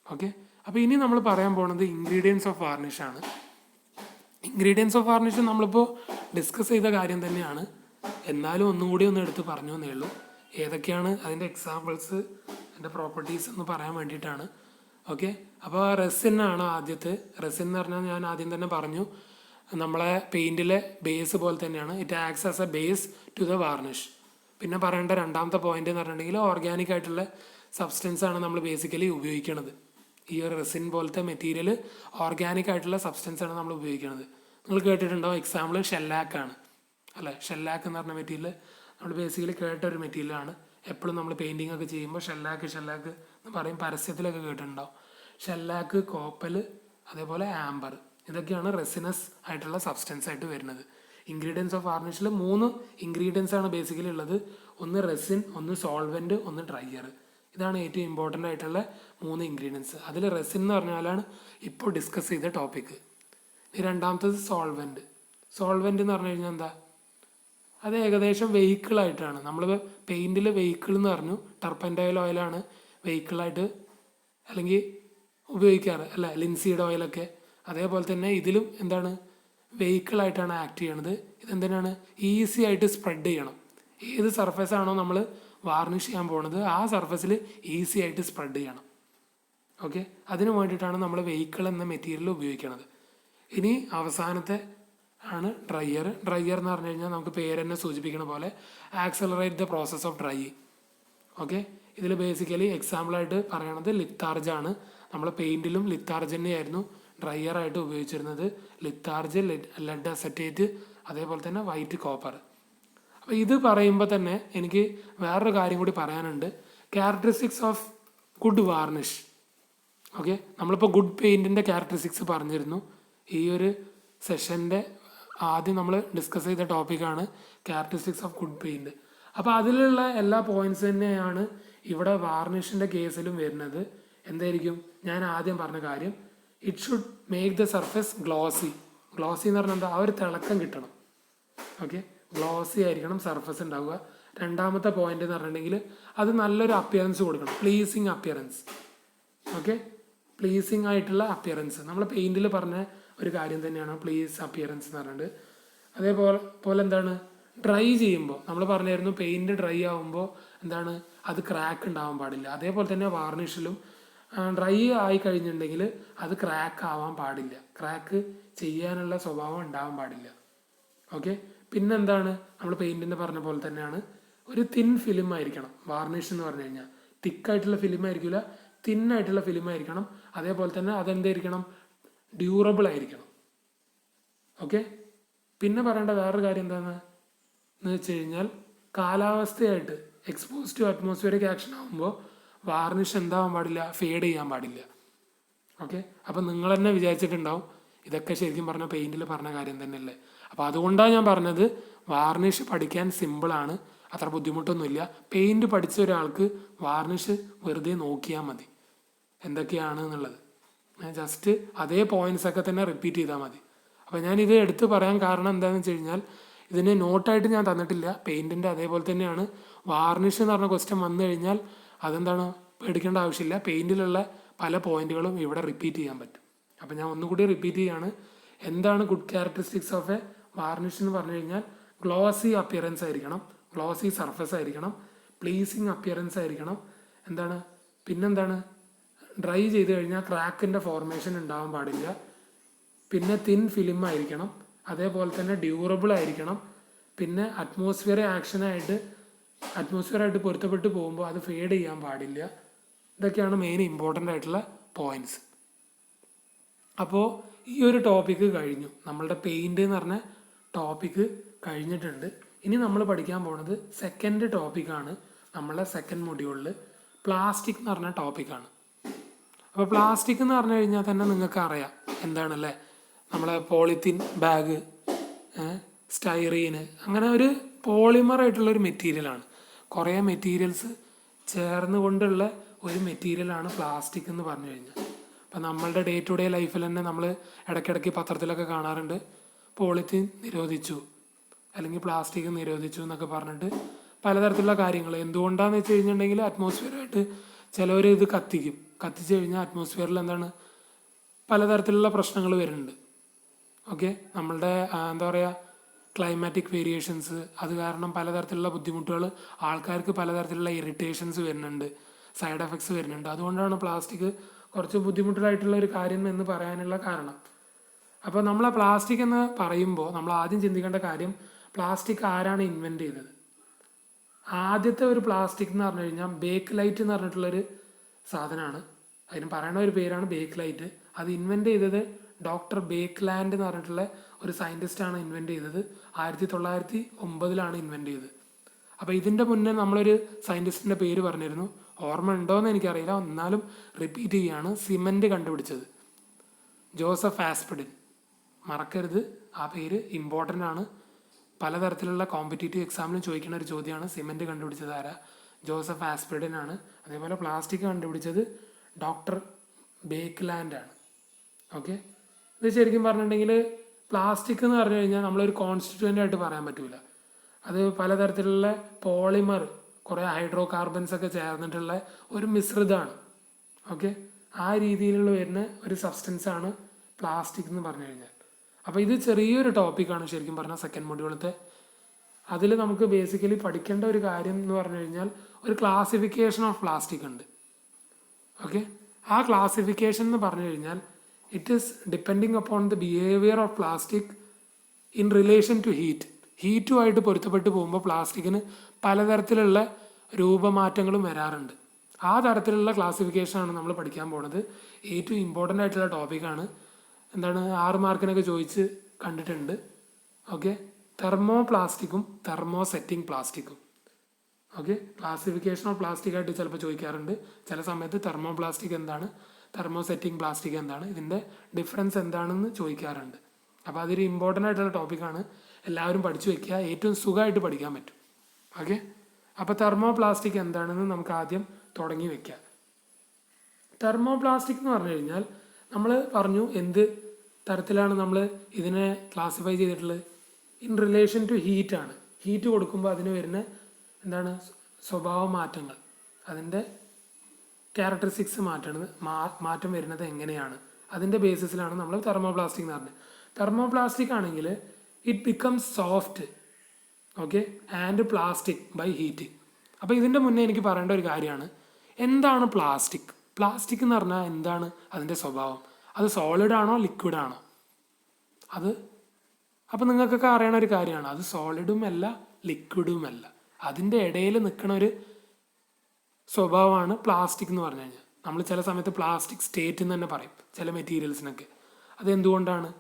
ഓക്കെ, അപ്പോൾ ഇനി നമ്മൾ പറയാൻ പോകുന്നത് ഇൻഗ്രീഡിയൻസ് ഓഫ് വാർണിഷ് ആണ്. ഇൻഗ്രീഡിയൻസ് ഓഫ് വാർണിഷ് നമ്മളിപ്പോൾ ഡിസ്കസ് ചെയ്ത കാര്യം തന്നെയാണ്, എന്നാലും ഒന്നും കൂടി ഒന്ന് എടുത്ത് പറഞ്ഞു എന്നേ ഉള്ളൂ. ഏതൊക്കെയാണ് അതിൻ്റെ എക്സാമ്പിൾസ്, അതിൻ്റെ പ്രോപ്പർട്ടീസ് എന്ന് പറയാൻ വേണ്ടിയിട്ടാണ്. ഓക്കെ, അപ്പോൾ റെസിൻ ആണ് ആദ്യത്തെ. റെസിൻ എന്ന് പറഞ്ഞാൽ ഞാൻ ആദ്യം തന്നെ പറഞ്ഞു, നമ്മളെ പെയിൻറ്റിലെ ബേസ് പോലെ തന്നെയാണ്. It acts as a base to the varnish. പിന്നെ പറയേണ്ട രണ്ടാമത്തെ പോയിന്റ് എന്ന് പറഞ്ഞിട്ടുണ്ടെങ്കിൽ ഓർഗാനിക് ആയിട്ടുള്ള സബ്സ്റ്റൻസ് ആണ് നമ്മൾ ബേസിക്കലി ഉപയോഗിക്കുന്നത്. ഈ ഒരു റെസിൻ പോലത്തെ മെറ്റീരിയൽ ഓർഗാനിക് ആയിട്ടുള്ള സബ്സ്റ്റൻസ് ആണ് നമ്മൾ ഉപയോഗിക്കുന്നത്. നിങ്ങൾ കേട്ടിട്ടുണ്ടോ, എക്സാമ്പിൾ ഷെല്ലാക്കാണ് അല്ലേ. ഷെല്ലാക്ക് എന്ന് പറഞ്ഞ മെറ്റീരിയൽ നമ്മൾ ബേസിക്കലി കേട്ട ഒരു മെറ്റീരിയലാണ്. എപ്പോഴും നമ്മൾ പെയിൻറ്റിങ് ഒക്കെ ചെയ്യുമ്പോൾ ഷെല്ലാക്ക് എന്ന് പറയും, പരസ്യത്തിലൊക്കെ കേട്ടിട്ടുണ്ടാവും. ഷെല്ലാക്ക്, കോപ്പൽ, അതേപോലെ ആംബർ, ഇതൊക്കെയാണ് റെസിനസ് ആയിട്ടുള്ള സബ്സ്റ്റൻസ് ആയിട്ട് വരുന്നത്. ഇൻഗ്രീഡിയൻസ് ഓഫ് വാർണിഷിൽ 3 ഇൻഗ്രീഡിയൻസ് ആണ് ബേസിക്കലി ഉള്ളത്. ഒന്ന് റെസിൻ, ഒന്ന് സോൾവെൻറ്റ്, ഒന്ന് ഡ്രയർ. ഇതാണ് ഏറ്റവും ഇമ്പോർട്ടൻ്റ് ആയിട്ടുള്ള 3 ഇൻഗ്രീഡിയൻസ്. അതിൽ റെസിൻ എന്ന് പറഞ്ഞാലാണ് ഇപ്പോൾ ഡിസ്കസ് ചെയ്ത ടോപ്പിക്ക്. രണ്ടാമത്തത് സോൾവെൻറ്റ്. സോൾവെൻറ്റ് എന്ന് പറഞ്ഞു കഴിഞ്ഞാൽ എന്താ, അത് ഏകദേശം വെഹിക്കിളായിട്ടാണ്. നമ്മൾ പെയിൻറ്റിൽ വെഹിക്കിൾ എന്ന് പറഞ്ഞു, ടർപ്പൻറ്റോയിൽ ഓയിലാണ് വെഹിക്കിളായിട്ട് അല്ലെങ്കിൽ ഉപയോഗിക്കാറ് അല്ലേ, ലിൻസീഡ് ഓയിലൊക്കെ. അതേപോലെ തന്നെ ഇതിലും എന്താണ്, വെഹിക്കിളായിട്ടാണ് ആക്ട് ചെയ്യണത്. ഇതെന്തിനാണ്, ഈസി ആയിട്ട് സ്പ്രെഡ് ചെയ്യണം. ഏത് സർഫസ് ആണോ നമ്മൾ വാർണിഷ് ചെയ്യാൻ പോകുന്നത് ആ സർഫസിൽ ഈസി ആയിട്ട് സ്പ്രെഡ് ചെയ്യണം. ഓക്കെ, അതിന് വേണ്ടിയിട്ടാണ് നമ്മൾ വെഹിക്കിൾ എന്ന മെറ്റീരിയൽ ഉപയോഗിക്കുന്നത്. ഇനി അവസാനത്തെ ആണ് ഡ്രയർ. ഡ്രയർ എന്ന് പറഞ്ഞു കഴിഞ്ഞാൽ നമുക്ക് പേര് തന്നെ സൂചിപ്പിക്കുന്ന പോലെ accelerate the process of drying. Okay, ഇതിൽ ബേസിക്കലി എക്സാമ്പിളായിട്ട് പറയണത് ലിത്താർജാണ്. നമ്മൾ പെയിൻറ്റിലും ലിത്താർജ് തന്നെയായിരുന്നു ഡ്രയറായിട്ട് ഉപയോഗിച്ചിരുന്നത്. ലിത്താർജ്, ലെഡ് അസറ്റേറ്റ്, അതേപോലെ തന്നെ വൈറ്റ് കോപ്പർ. അപ്പോൾ ഇത് പറയുമ്പോൾ തന്നെ എനിക്ക് വേറൊരു കാര്യം കൂടി പറയാനുണ്ട്, characteristics of good varnish. Okay, നമ്മളിപ്പോൾ ഗുഡ് പെയിൻറ്റിൻ്റെ ക്യാരക്ടറിസ്റ്റിക്സ് പറഞ്ഞിരുന്നു. ഈ ഒരു സെഷൻ്റെ ആദ്യം നമ്മൾ ഡിസ്കസ് ചെയ്ത ടോപ്പിക്കാണ് ക്യാരക്ടറിസ്റ്റിക്സ് ഓഫ് ഗുഡ് പെയിൻറ്റ്. അപ്പോൾ അതിലുള്ള എല്ലാ പോയിന്റ്സ് തന്നെയാണ് ഇവിടെ വാർണിഷിൻ്റെ കേസിലും വരുന്നത്. എന്തായിരിക്കും, ഞാൻ ആദ്യം പറഞ്ഞ കാര്യം, it should make the surface glossy. Glossy എന്ന് പറഞ്ഞാൽ എന്താ, ആ ഒരു തിളക്കം കിട്ടണം. ഓക്കെ, ഗ്ലോസി ആയിരിക്കണം സർഫസ് ഉണ്ടാവുക. രണ്ടാമത്തെ പോയിന്റ് എന്ന് പറഞ്ഞിട്ടുണ്ടെങ്കിൽ അത് നല്ലൊരു അപ്പിയറൻസ് കൊടുക്കണം, പ്ലീസിങ് അപ്പിയറൻസ്. ഓക്കെ, പ്ലീസിങ് ആയിട്ടുള്ള അപ്പിയറൻസ് നമ്മൾ പെയിൻറ്റിൽ പറഞ്ഞ ഒരു കാര്യം തന്നെയാണ് പ്ലീസ് അപ്പിയറൻസ് എന്ന് പറഞ്ഞിട്ട്. അതേപോലെ എന്താണ്, ഡ്രൈ ചെയ്യുമ്പോൾ നമ്മൾ പറഞ്ഞായിരുന്നു പെയിൻറ്റ് ഡ്രൈ ആകുമ്പോൾ എന്താണ്, അത് ക്രാക്ക് ഉണ്ടാവാൻ പാടില്ല. അതേപോലെ തന്നെ വാർണിഷിലും ഡ്രൈ ആയി കഴിഞ്ഞിട്ടുണ്ടെങ്കിൽ അത് ക്രാക്ക് ആവാൻ പാടില്ല, ക്രാക്ക് ചെയ്യാനുള്ള സ്വഭാവം ഉണ്ടാവാൻ പാടില്ല. ഓക്കെ, പിന്നെന്താണ്, നമ്മൾ പെയിൻറ്റിൻ്റെ പറഞ്ഞ പോലെ തന്നെയാണ് ഒരു തിൻ ഫിലിം ആയിരിക്കണം വാർണിഷ് എന്ന് പറഞ്ഞു കഴിഞ്ഞാൽ. തിക്കായിട്ടുള്ള ഫിലിം ആയിരിക്കില്ല, തിന്നായിട്ടുള്ള ഫിലിം ആയിരിക്കണം. അതേപോലെ തന്നെ അതെന്തായിരിക്കണം, ഡ്യൂറബിൾ ആയിരിക്കണം. ഓക്കെ, പിന്നെ പറയേണ്ട വേറൊരു കാര്യം എന്താണെന്ന് വെച്ച് കഴിഞ്ഞാൽ, കാലാവസ്ഥയായിട്ട് എക്സ്പോസ് ടു അറ്റ്മോസ്ഫിയറിക് ആക്ഷൻ ആകുമ്പോൾ വാർണിഷ് എന്താവാൻ പാടില്ല, ഫേഡ് ചെയ്യാൻ പാടില്ല. ഓക്കെ, അപ്പം നിങ്ങൾ തന്നെ വിചാരിച്ചിട്ടുണ്ടാവും ഇതൊക്കെ ശരിക്കും പറഞ്ഞാൽ പെയിൻറ്റിൽ പറഞ്ഞ കാര്യം തന്നെയല്ലേ. അപ്പോൾ അതുകൊണ്ടാണ് ഞാൻ പറഞ്ഞത് വാർണിഷ് പഠിക്കാൻ സിമ്പിളാണ്, അത്ര ബുദ്ധിമുട്ടൊന്നുമില്ല. പെയിൻറ്റ് പഠിച്ച ഒരാൾക്ക് വാർണിഷ് വെറുതെ നോക്കിയാൽ മതി എന്തൊക്കെയാണ് എന്നുള്ളത്. ജസ്റ്റ് അതേ പോയിന്റ്സ് ഒക്കെ തന്നെ റിപ്പീറ്റ് ചെയ്താൽ മതി. അപ്പോൾ ഞാനിത് എടുത്ത് പറയാൻ കാരണം എന്താണെന്ന് വെച്ച് കഴിഞ്ഞാൽ, ഇതിന് നോട്ടായിട്ട് ഞാൻ തന്നിട്ടില്ല. പെയിൻറ്റിൻ്റെ അതേപോലെ തന്നെയാണ് വാർണിഷ് എന്ന് പറഞ്ഞ ക്വസ്റ്റ്യൻ വന്നു കഴിഞ്ഞാൽ അതെന്താണ്, പേടിക്കേണ്ട ആവശ്യമില്ല. പെയിൻറ്റിലുള്ള പല പോയിന്റുകളും ഇവിടെ റിപ്പീറ്റ് ചെയ്യാൻ പറ്റും. അപ്പോൾ ഞാൻ ഒന്നുകൂടി റിപ്പീറ്റ് ചെയ്യാണ്. എന്താണ് good characteristics of A varnish എന്ന് പറഞ്ഞു കഴിഞ്ഞാൽ, ഗ്ലോസി അപ്പിയറൻസ് ആയിരിക്കണം, ഗ്ലോസി സർഫസ് ആയിരിക്കണം, പ്ലീസിങ് അപ്പിയറൻസ് ആയിരിക്കണം. എന്താണ്, പിന്നെന്താണ്, ഡ്രൈ ചെയ്ത് കഴിഞ്ഞാൽ ക്രാക്കിൻ്റെ ഫോർമേഷൻ ഉണ്ടാവാൻ പാടില്ല. പിന്നെ തിൻ ഫിലിം ആയിരിക്കണം. അതേപോലെ തന്നെ ഡ്യൂറബിൾ ആയിരിക്കണം. പിന്നെ അറ്റ്മോസ്ഫിയറായിട്ട് പൊരുത്തപ്പെട്ട് പോകുമ്പോൾ അത് ഫേഡ് ചെയ്യാൻ പാടില്ല. ഇതൊക്കെയാണ് മെയിൻ ഇമ്പോർട്ടൻ്റ് ആയിട്ടുള്ള പോയിന്റ്സ്. അപ്പോൾ ഈ ഒരു ടോപ്പിക്ക് കഴിഞ്ഞു, നമ്മളുടെ പെയിൻറ്റ് എന്ന് പറഞ്ഞ ടോപ്പിക്ക് കഴിഞ്ഞിട്ടുണ്ട്. ഇനി നമ്മൾ പഠിക്കാൻ പോകുന്നത് സെക്കൻഡ് ടോപ്പിക്കാണ്. നമ്മളെ സെക്കൻഡ് മൊഡ്യൂളിൽ പ്ലാസ്റ്റിക് എന്ന് പറഞ്ഞ ടോപ്പിക്കാണ്. അപ്പോൾ പ്ലാസ്റ്റിക് എന്ന് പറഞ്ഞു കഴിഞ്ഞാൽ തന്നെ നിങ്ങൾക്ക് അറിയാം എന്താണല്ലേ, നമ്മളെ പോളിത്തീൻ ബാഗ്, സ്റ്റൈറീന്, അങ്ങനെ ഒരു പോളിമർ ആയിട്ടുള്ളൊരു മെറ്റീരിയലാണ്. കുറേ മെറ്റീരിയൽസ് ചേർന്ന് കൊണ്ടുള്ള ഒരു മെറ്റീരിയലാണ് പ്ലാസ്റ്റിക് എന്ന് പറഞ്ഞു കഴിഞ്ഞാൽ. അപ്പം നമ്മളുടെ ഡേ ടു ഡേ ലൈഫിൽ തന്നെ നമ്മൾ ഇടയ്ക്കിടയ്ക്ക് പത്രത്തിലൊക്കെ കാണാറുണ്ട്, പോളിത്തീൻ നിരോധിച്ചു അല്ലെങ്കിൽ പ്ലാസ്റ്റിക് നിരോധിച്ചു എന്നൊക്കെ പറഞ്ഞിട്ട് പലതരത്തിലുള്ള കാര്യങ്ങൾ. എന്തുകൊണ്ടാണെന്ന് വെച്ച് കഴിഞ്ഞിട്ടുണ്ടെങ്കിൽ അറ്റ്മോസ്ഫിയറായിട്ട് ചിലവർ ഇത് കത്തിച്ച് കഴിഞ്ഞാൽ അറ്റ്മോസ്ഫിയറിൽ എന്താണ് പലതരത്തിലുള്ള പ്രശ്നങ്ങൾ വരുന്നുണ്ട്. ഓക്കെ, നമ്മളുടെ എന്താ പറയുക, ക്ലൈമാറ്റിക് വേരിയേഷൻസ്, അത് കാരണം പലതരത്തിലുള്ള ബുദ്ധിമുട്ടുകൾ, ആൾക്കാർക്ക് പലതരത്തിലുള്ള ഇറിറ്റേഷൻസ് വരുന്നുണ്ട്, സൈഡ് എഫക്ട്സ് വരുന്നുണ്ട്. അതുകൊണ്ടാണ് പ്ലാസ്റ്റിക് കുറച്ച് ബുദ്ധിമുട്ടായിട്ടുള്ള ഒരു കാര്യം എന്ന് പറയാനുള്ള കാരണം. അപ്പോൾ നമ്മൾ ആ പ്ലാസ്റ്റിക് എന്ന് പറയുമ്പോൾ നമ്മൾ ആദ്യം ചിന്തിക്കേണ്ട കാര്യം, പ്ലാസ്റ്റിക് ആരാണ് ഇൻവെൻറ്റ് ചെയ്തത്? ആദ്യത്തെ ഒരു പ്ലാസ്റ്റിക് എന്ന് പറഞ്ഞു കഴിഞ്ഞാൽ ബേക്ക് ലൈറ്റ് എന്ന് പറഞ്ഞിട്ടുള്ളൊരു സാധനമാണ്. അതിന് പറയുന്ന ഒരു പേരാണ് ബേക്ക് ലൈറ്റ്. അത് ഇൻവെൻറ്റ് ചെയ്തത് ഡോക്ടർ ബേക്ക്ലാൻഡ് എന്ന് പറഞ്ഞിട്ടുള്ള ഒരു സയൻറ്റിസ്റ്റാണ് ഇൻവെൻറ്റ് ചെയ്തത്. 1909 ഇൻവെൻറ്റ് ചെയ്തത്. അപ്പോൾ ഇതിൻ്റെ മുന്നേ നമ്മളൊരു സയൻറ്റിസ്റ്റിൻ്റെ പേര് പറഞ്ഞിരുന്നു, ഓർമ്മ ഉണ്ടോയെന്ന് എനിക്കറിയില്ല, എന്നാലും റിപ്പീറ്റ് ചെയ്യുകയാണ്. സിമൻറ്റ് കണ്ടുപിടിച്ചത് ജോസഫ് ആസ്പിഡിൻ. മറക്കരുത്, ആ പേര് ഇമ്പോർട്ടൻ്റ് ആണ്. പലതരത്തിലുള്ള കോമ്പറ്റേറ്റീവ് എക്സാമിനും ചോദിക്കുന്ന ഒരു ചോദ്യമാണ്. സിമൻറ്റ് കണ്ടുപിടിച്ചത് ആരാ? ജോസഫ് ആസ്പിഡിൻ ആണ്. അതേപോലെ പ്ലാസ്റ്റിക് കണ്ടുപിടിച്ചത് ഡോക്ടർ ബേക്ക്ലാൻഡ് ആണ്. ഓക്കെ, ഇത് ശരിക്കും പറഞ്ഞിട്ടുണ്ടെങ്കിൽ പ്ലാസ്റ്റിക് എന്ന് പറഞ്ഞു കഴിഞ്ഞാൽ നമ്മളൊരു കോൺസ്റ്റിറ്റ്യൂവൻ്റ് ആയിട്ട് പറയാൻ പറ്റില്ല. അത് പലതരത്തിലുള്ള പോളിമർ, കുറേ ഹൈഡ്രോ കാർബൺസ് ഒക്കെ ചേർന്നിട്ടുള്ള ഒരു മിശ്രിതമാണ്. ഓക്കെ, ആ രീതിയിലുള്ള വരുന്ന ഒരു സബ്സ്റ്റൻസ് ആണ് പ്ലാസ്റ്റിക് എന്ന് പറഞ്ഞു കഴിഞ്ഞാൽ. അപ്പോൾ ഇത് ചെറിയൊരു ടോപ്പിക്കാണ് ശരിക്കും പറഞ്ഞാൽ സെക്കൻഡ് മൊഡ്യൂളത്തെ. അതിൽ നമുക്ക് ബേസിക്കലി പഠിക്കേണ്ട ഒരു കാര്യം എന്ന് പറഞ്ഞു കഴിഞ്ഞാൽ ഒരു ക്ലാസിഫിക്കേഷൻ ഓഫ് പ്ലാസ്റ്റിക് ഉണ്ട്. ഓക്കെ, ആ ക്ലാസിഫിക്കേഷൻ എന്ന് പറഞ്ഞു കഴിഞ്ഞാൽ it is depending upon the behaviour of plastic in relation to heat. ഹീറ്റുമായിട്ട് പൊരുത്തപ്പെട്ട് പോകുമ്പോൾ പ്ലാസ്റ്റിക്കിന് പലതരത്തിലുള്ള രൂപമാറ്റങ്ങളും വരാറുണ്ട്. ആ തരത്തിലുള്ള ക്ലാസിഫിക്കേഷനാണ് നമ്മൾ പഠിക്കാൻ പോണത്. ഏറ്റവും ഇമ്പോർട്ടൻ്റ് ആയിട്ടുള്ള ടോപ്പിക്കാണ്. എന്താണ്, 6 മാർക്കിനൊക്കെ ചോദിച്ച് കണ്ടിട്ടുണ്ട്. ഓക്കെ, തെർമോ പ്ലാസ്റ്റിക്കും തെർമോ സെറ്റിംഗ് പ്ലാസ്റ്റിക്കും. ഓക്കെ, ക്ലാസിഫിക്കേഷൻ ഓഫ് പ്ലാസ്റ്റിക് ആയിട്ട് ചിലപ്പോൾ ചോദിക്കാറുണ്ട്. ചില സമയത്ത് തെർമോ പ്ലാസ്റ്റിക് എന്താണ്, തെർമോ സെറ്റിംഗ് പ്ലാസ്റ്റിക് എന്താണ്, ഇതിൻ്റെ ഡിഫറൻസ് എന്താണെന്ന് ചോദിക്കാറുണ്ട്. അപ്പോൾ അതൊരു ഇമ്പോർട്ടൻ്റ് ആയിട്ടുള്ള ടോപ്പിക്കാണ്. എല്ലാവരും പഠിച്ചു വെക്കുക, ഏറ്റവും സുഖമായിട്ട് പഠിക്കാൻ പറ്റും. ഓക്കെ, അപ്പോൾ തെർമോ പ്ലാസ്റ്റിക് എന്താണെന്ന് നമുക്ക് ആദ്യം തുടങ്ങി വെക്കാം. തെർമോ പ്ലാസ്റ്റിക് എന്ന് പറഞ്ഞു കഴിഞ്ഞാൽ നമ്മൾ പറഞ്ഞു എന്ത് തരത്തിലാണ് നമ്മൾ ഇതിനെ ക്ലാസിഫൈ ചെയ്തിട്ടുള്ളത്. ഇൻ റിലേഷൻ ടു ഹീറ്റാണ്. ഹീറ്റ് കൊടുക്കുമ്പോൾ അതിന് വരുന്ന എന്താണ് സ്വഭാവ മാറ്റങ്ങൾ, അതിൻ്റെ ക്യാരക്ടറിസ്റ്റിക്സ് മാറ്റം വരുന്നത് എങ്ങനെയാണ്, അതിൻ്റെ ബേസിസിലാണ് നമ്മൾ തെർമോ പ്ലാസ്റ്റിക് എന്ന് പറഞ്ഞത്. തെർമോ പ്ലാസ്റ്റിക് ആണെങ്കിൽ it becomes soft, okay, and plastic by heat. അപ്പോൾ ഇതിൻ്റെ മുന്നേ എനിക്ക് പറയേണ്ട ഒരു കാര്യമാണ്, എന്താണ് പ്ലാസ്റ്റിക്? പ്ലാസ്റ്റിക് എന്ന് പറഞ്ഞാൽ എന്താണ് അതിൻ്റെ സ്വഭാവം? അത് സോളിഡ് ആണോ ലിക്വിഡ് ആണോ? അത് അപ്പോൾ നിങ്ങൾക്കൊക്കെ അറിയണ ഒരു കാര്യമാണ്, അത് സോളിഡും അല്ല ലിക്വിഡും അല്ല, അതിൻ്റെ ഇടയിൽ നിൽക്കുന്ന ഒരു സ്വഭാവമാണ് പ്ലാസ്റ്റിക് എന്ന് പറഞ്ഞു കഴിഞ്ഞാൽ. നമ്മൾ ചില സമയത്ത് പ്ലാസ്റ്റിക് സ്റ്റേറ്റ് എന്ന് തന്നെ പറയും ചില മെറ്റീരിയൽസിനൊക്കെ. അതെന്തുകൊണ്ടാണ്?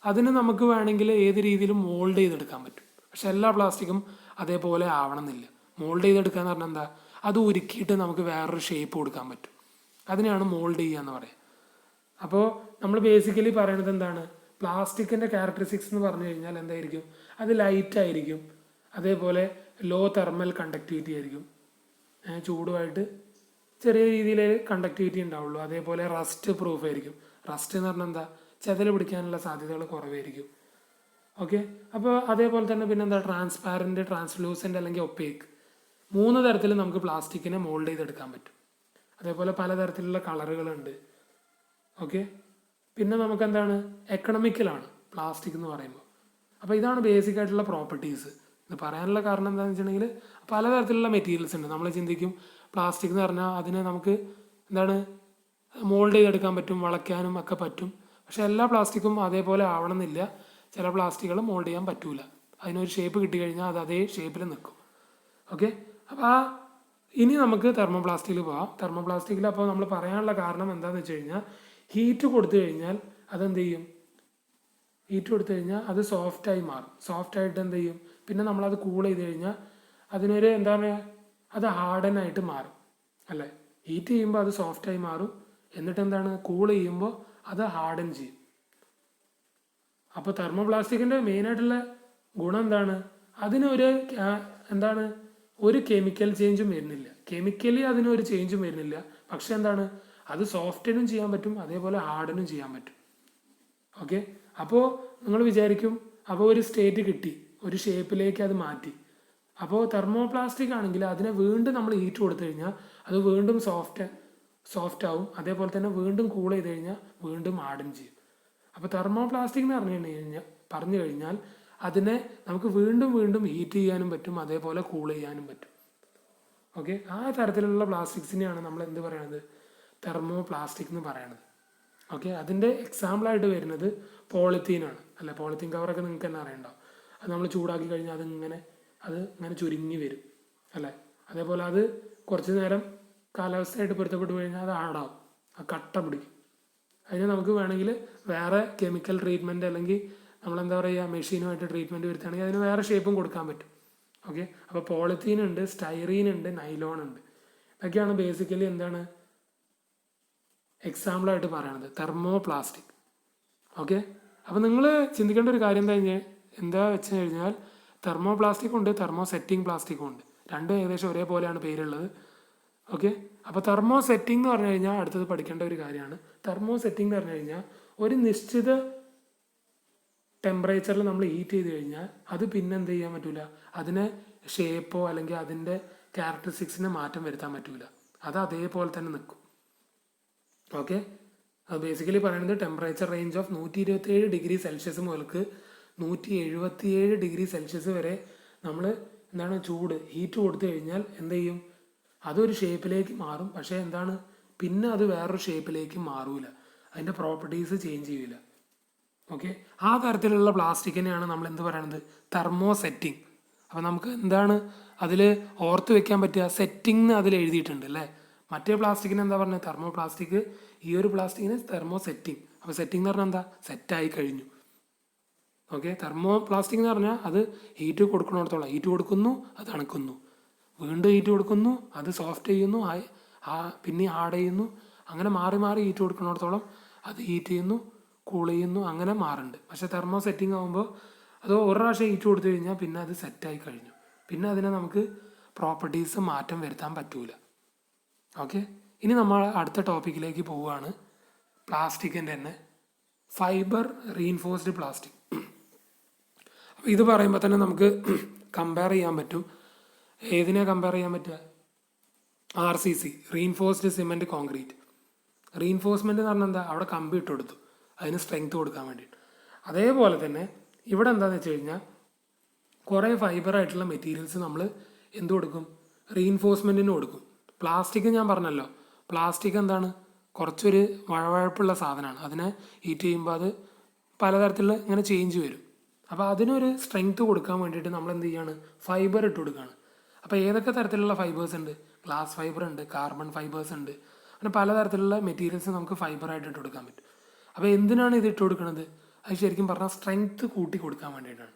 അതിന് നമുക്ക് വേണമെങ്കിൽ ഏത് രീതിയിലും മോൾഡ് ചെയ്തെടുക്കാൻ പറ്റും. പക്ഷെ എല്ലാ പ്ലാസ്റ്റിക്കും അതേപോലെ ആവണമെന്നില്ല. മോൾഡ് ചെയ്തെടുക്കുക എന്ന് പറഞ്ഞാൽ എന്താ, അത് ഉരുക്കിയിട്ട് നമുക്ക് വേറൊരു ഷേപ്പ് കൊടുക്കാൻ പറ്റും. അതിനെയാണ് മോൾഡ് ചെയ്യുക എന്ന് പറയുക. അപ്പോൾ നമ്മൾ ബേസിക്കലി പറയുന്നത് എന്താണ്, പ്ലാസ്റ്റിക്കിൻ്റെ ക്യാരക്ടറിസ്റ്റിക്സ് എന്ന് പറഞ്ഞു കഴിഞ്ഞാൽ എന്തായിരിക്കും, അത് ലൈറ്റ് ആയിരിക്കും, അതേപോലെ ലോ തെർമൽ കണ്ടക്ടിവിറ്റി ആയിരിക്കും, ചൂടുമായിട്ട് ചെറിയ രീതിയിൽ കണ്ടക്ടിവിറ്റി ഉണ്ടാവുള്ളൂ, അതേപോലെ റസ്റ്റ് പ്രൂഫ് ആയിരിക്കും. റസ്റ്റ് എന്ന് പറഞ്ഞാൽ എന്താ, ചെതൽ പിടിക്കാനുള്ള സാധ്യതകൾ കുറവായിരിക്കും. ഓക്കെ, അപ്പോൾ അതേപോലെ തന്നെ പിന്നെന്താ, ട്രാൻസ്പാരൻറ്റ്, ട്രാൻസ്ലൂസൻ്റ് അല്ലെങ്കിൽ ഒപ്പേക്ക്, 3 തരത്തിൽ നമുക്ക് പ്ലാസ്റ്റിക്കിനെ മോൾഡ് ചെയ്തെടുക്കാൻ പറ്റും. അതേപോലെ പലതരത്തിലുള്ള കളറുകളുണ്ട്. ഓക്കെ, പിന്നെ നമുക്ക് എന്താണ്, എക്കണോമിക്കലാണ് പ്ലാസ്റ്റിക് എന്ന് പറയുമ്പോൾ. അപ്പോൾ ഇതാണ് ബേസിക് ആയിട്ടുള്ള പ്രോപ്പർട്ടീസ്. ഇത് പറയാനുള്ള കാരണം എന്താണെന്ന് വെച്ചിട്ടുണ്ടെങ്കിൽ പലതരത്തിലുള്ള മെറ്റീരിയൽസ് ഉണ്ട്. നമ്മൾ ചിന്തിക്കും പ്ലാസ്റ്റിക് എന്ന് പറഞ്ഞാൽ അതിനെ നമുക്ക് എന്താണ് മോൾഡ് ചെയ്തെടുക്കാൻ പറ്റും, വളയ്ക്കാനും ഒക്കെ പറ്റും. പക്ഷേ എല്ലാ പ്ലാസ്റ്റിക്കും അതേപോലെ ആവണമെന്നില്ല. ചില പ്ലാസ്റ്റിക്കുകൾ മോൾഡ് ചെയ്യാൻ പറ്റൂല. അതിനൊരു ഷേപ്പ് കിട്ടിക്കഴിഞ്ഞാൽ അത് അതേ ഷേപ്പിൽ നിൽക്കും. ഓക്കെ, അപ്പോൾ ഇനി നമുക്ക് തെർമോ പ്ലാസ്റ്റിക്കിൽ പോകാം. തെർമോ പ്ലാസ്റ്റിക്കിൽ അപ്പോൾ നമ്മൾ പറയാനുള്ള കാരണം എന്താണെന്ന് വെച്ച് കഴിഞ്ഞാൽ, ഹീറ്റ് കൊടുത്തു കഴിഞ്ഞാൽ അതെന്ത് ചെയ്യും, ഹീറ്റ് കൊടുത്തു കഴിഞ്ഞാൽ അത് സോഫ്റ്റായി മാറും. സോഫ്റ്റായിട്ട് എന്ത് ചെയ്യും, പിന്നെ നമ്മളത് കൂൾ ചെയ്ത് കഴിഞ്ഞാൽ അതിനൊരു എന്താ പറയുക, അത് ഹാർഡനായിട്ട് മാറും അല്ലേ. ഹീറ്റ് ചെയ്യുമ്പോൾ അത് സോഫ്റ്റായി മാറും, എന്നിട്ട് എന്താണ്, കൂൾ ചെയ്യുമ്പോൾ അത് ഹാർഡൻ ചെയ്യും. അപ്പോൾ തെർമോ പ്ലാസ്റ്റിക്കിൻ്റെ മെയിനായിട്ടുള്ള ഗുണം എന്താണ്, അതിനൊരു എന്താണ് ഒരു കെമിക്കൽ ചേഞ്ചും വരുന്നില്ല. കെമിക്കലി അതിനൊരു ചേഞ്ചും വരുന്നില്ല. പക്ഷെ എന്താണ്, അത് സോഫ്റ്റനും ചെയ്യാൻ പറ്റും, അതേപോലെ ഹാർഡനും ചെയ്യാൻ പറ്റും. ഓക്കെ, അപ്പോൾ നിങ്ങൾ വിചാരിക്കും അപ്പോൾ ഒരു സ്റ്റേറ്റ് കിട്ടി, ഒരു ഷേപ്പിലേക്ക് അത് മാറ്റി. അപ്പോൾ തെർമോ പ്ലാസ്റ്റിക് ആണെങ്കിൽ അതിനെ വീണ്ടും നമ്മൾ ഹീറ്റ് കൊടുത്തു കഴിഞ്ഞാൽ അത് വീണ്ടും സോഫ്റ്റ് ആവും, അതേപോലെ തന്നെ വീണ്ടും കൂൾ ചെയ്ത് കഴിഞ്ഞാൽ വീണ്ടും ഹാർഡൻ ചെയ്യും. അപ്പോൾ തെർമോ പ്ലാസ്റ്റിക് എന്ന് പറഞ്ഞു കഴിഞ്ഞാൽ അതിനെ നമുക്ക് വീണ്ടും വീണ്ടും ഹീറ്റ് ചെയ്യാനും പറ്റും, അതേപോലെ കൂൾ ചെയ്യാനും പറ്റും. ഓക്കെ, ആ തരത്തിലുള്ള പ്ലാസ്റ്റിക്സിനെയാണ് നമ്മൾ എന്ത് പറയണത്, തെർമോ പ്ലാസ്റ്റിക് എന്ന് പറയണത്. ഓക്കെ, അതിൻ്റെ എക്സാമ്പിളായിട്ട് വരുന്നത് പോളിത്തീനാണ് അല്ലെ. പോളിത്തീൻ കവറൊക്കെ നിങ്ങൾക്ക് തന്നെ അറിയണ്ടാവും. അത് നമ്മൾ ചൂടാക്കി കഴിഞ്ഞാൽ അത് ഇങ്ങനെ ചുരുങ്ങി വരും അല്ലേ. അതേപോലെ അത് കുറച്ച് നേരം കാലാവസ്ഥയായിട്ട് പൊരുത്തപ്പെട്ട് കഴിഞ്ഞാൽ അത് ആടാവും, ആ കട്ട പിടിക്കും. അതിന് നമുക്ക് വേണമെങ്കിൽ വേറെ കെമിക്കൽ ട്രീറ്റ്മെൻറ്റ് അല്ലെങ്കിൽ നമ്മളെന്താ പറയുക മെഷീനുമായിട്ട് ട്രീറ്റ്മെൻറ്റ് വരുത്തുകയാണെങ്കിൽ അതിന് വേറെ ഷേപ്പും കൊടുക്കാൻ പറ്റും. ഓക്കെ, അപ്പോൾ പോളിത്തീൻ ഉണ്ട്, സ്റ്റൈറീൻ ഉണ്ട്, നൈലോൺ ഉണ്ട്. ഇതൊക്കെയാണ് ബേസിക്കലി എന്താണ് എക്സാമ്പിളായിട്ട് പറയണത് തെർമോ പ്ലാസ്റ്റിക്. ഓക്കെ, അപ്പോൾ നിങ്ങൾ ചിന്തിക്കേണ്ട ഒരു കാര്യം എന്താ വെച്ച് കഴിഞ്ഞാൽ തെർമോ പ്ലാസ്റ്റിക്കും ഉണ്ട്, തെർമോ സെറ്റിംഗ് പ്ലാസ്റ്റിക്കും ഉണ്ട്. രണ്ടും ഏകദേശം ഒരേപോലെയാണ് പേരുള്ളത്. ഓക്കെ, അപ്പോൾ തെർമോ സെറ്റിംഗ് എന്ന് പറഞ്ഞു കഴിഞ്ഞാൽ അടുത്തത് പഠിക്കേണ്ട ഒരു കാര്യമാണ്. തെർമോ സെറ്റിംഗ് എന്ന് പറഞ്ഞു കഴിഞ്ഞാൽ ഒരു നിശ്ചിത ടെമ്പറേച്ചറിൽ നമ്മൾ ഹീറ്റ് ചെയ്ത് കഴിഞ്ഞാൽ അത് പിന്നെ എന്ത് ചെയ്യാൻ പറ്റില്ല, അതിനെ ഷേപ്പോ അല്ലെങ്കിൽ അതിൻ്റെ ക്യാരക്ടറിസ്റ്റിക്സിനെ മാറ്റം വരുത്താൻ പറ്റില്ല, അത് അതേപോലെ തന്നെ നിൽക്കും. ഓക്കെ, അത് ബേസിക്കലി പറയുന്നത് temperature range of 127 degree Celsius മുതൽക്ക് 177 ഡിഗ്രി സെൽഷ്യസ് വരെ നമ്മൾ ഹീറ്റ് കൊടുത്തു കഴിഞ്ഞാൽ എന്ത് ചെയ്യും, അതൊരു ഷേപ്പിലേക്ക് മാറും. പക്ഷേ പിന്നെ അത് വേറൊരു ഷേപ്പിലേക്ക് മാറൂല, അതിൻ്റെ പ്രോപ്പർട്ടീസ് ചേഞ്ച് ചെയ്യില്ല. ഓക്കെ, ആ തരത്തിലുള്ള പ്ലാസ്റ്റിക്കിനെയാണ് നമ്മൾ എന്ത് പറയണത്, തെർമോ സെറ്റിംഗ്. അപ്പോൾ നമുക്ക് അതിൽ ഓർത്ത് വെക്കാൻ പറ്റുക, സെറ്റിംഗ് അതിൽ എഴുതിയിട്ടുണ്ട് അല്ലേ. മറ്റേ പ്ലാസ്റ്റിക്കിന് എന്താ പറഞ്ഞത്, തെർമോ പ്ലാസ്റ്റിക്. ഈ ഒരു പ്ലാസ്റ്റിക്കിന് തെർമോ സെറ്റിംഗ്. അപ്പോൾ സെറ്റിംഗ് എന്ന് പറഞ്ഞാൽ എന്താ, സെറ്റായി കഴിഞ്ഞു. ഓക്കെ, തെർമോ പ്ലാസ്റ്റിക് എന്ന് പറഞ്ഞാൽ അത് ഹീറ്റ് കൊടുക്കുന്നിടത്തോളം ഹീറ്റ് കൊടുക്കുന്നു, അത് തണുക്കുന്നു, വീണ്ടും ഹീറ്റ് കൊടുക്കുന്നു, അത് സോഫ്റ്റ് ചെയ്യുന്നു, പിന്നെ ഹാർഡ് ചെയ്യുന്നു, അങ്ങനെ മാറി മാറി ഹീറ്റ് കൊടുക്കുന്നിടത്തോളം അത് ഹീറ്റ് ചെയ്യുന്നു, കൂൾ ചെയ്യുന്നു, അങ്ങനെ മാറുന്നുണ്ട്. പക്ഷേ തെർമോ സെറ്റിംഗ് ആകുമ്പോൾ അത് ഒരു പ്രാവശ്യം ഹീറ്റ് കൊടുത്തു കഴിഞ്ഞാൽ പിന്നെ അത് സെറ്റായി കഴിഞ്ഞു, പിന്നെ അതിനെ നമുക്ക് പ്രോപ്പർട്ടീസ് മാറ്റം വരുത്താൻ പറ്റൂല. ഓക്കെ, ഇനി നമ്മൾ അടുത്ത ടോപ്പിക്കിലേക്ക് പോവുകയാണ്. പ്ലാസ്റ്റിക്കിൻ്റെ തന്നെ ഫൈബർ റീഇൻഫോഴ്സ്ഡ് പ്ലാസ്റ്റിക്. അപ്പോൾ ഇത് പറയുമ്പോൾ തന്നെ നമുക്ക് കമ്പയർ ചെയ്യാൻ പറ്റും. ഏതിനെ കമ്പയർ ചെയ്യാൻ പറ്റുക, RCC, reinforced cement concrete. Reinforcement എന്ന് പറഞ്ഞാൽ എന്താ, അവിടെ കമ്പി ഇട്ട് കൊടുത്തു അതിന് സ്ട്രെങ്ത് കൊടുക്കാൻ വേണ്ടിയിട്ട്. അതേപോലെ തന്നെ ഇവിടെ എന്താണെന്ന് വെച്ച് കഴിഞ്ഞാൽ കുറേ ഫൈബറായിട്ടുള്ള മെറ്റീരിയൽസ് നമ്മൾ എന്ത് കൊടുക്കും, റീഇൻഫോഴ്സ്മെൻറ്റിന് കൊടുക്കും. പ്ലാസ്റ്റിക് ഞാൻ പറഞ്ഞല്ലോ, പ്ലാസ്റ്റിക് കുറച്ചൊരു വഴവഴപ്പുള്ള സാധനമാണ്. അതിനെ ഹീറ്റ് ചെയ്യുമ്പോൾ അത് പലതരത്തിലുള്ള ഇങ്ങനെ ചേഞ്ച് വരും. അപ്പോൾ അതിനൊരു സ്ട്രെങ്ത് കൊടുക്കാൻ വേണ്ടിയിട്ട് നമ്മൾ എന്ത് ചെയ്യാണ്, ഫൈബർ ഇട്ട് കൊടുക്കുകയാണ്. അപ്പോൾ ഏതൊക്കെ തരത്തിലുള്ള ഫൈബേഴ്സ് ഉണ്ട്, ഗ്ലാസ് ഫൈബർ ഉണ്ട്, കാർബൺ ഫൈബേഴ്സ് ഉണ്ട്, അങ്ങനെ പലതരത്തിലുള്ള മെറ്റീരിയൽസ് നമുക്ക് ഫൈബറായിട്ട് ഇട്ട് കൊടുക്കാൻ പറ്റും. അപ്പോൾ എന്തിനാണ് ഇത് ഇട്ട് കൊടുക്കുന്നത്, അത് ശരിക്കും പറഞ്ഞാൽ സ്ട്രെങ്ത് കൂട്ടി കൊടുക്കാൻ വേണ്ടിയിട്ടാണ്.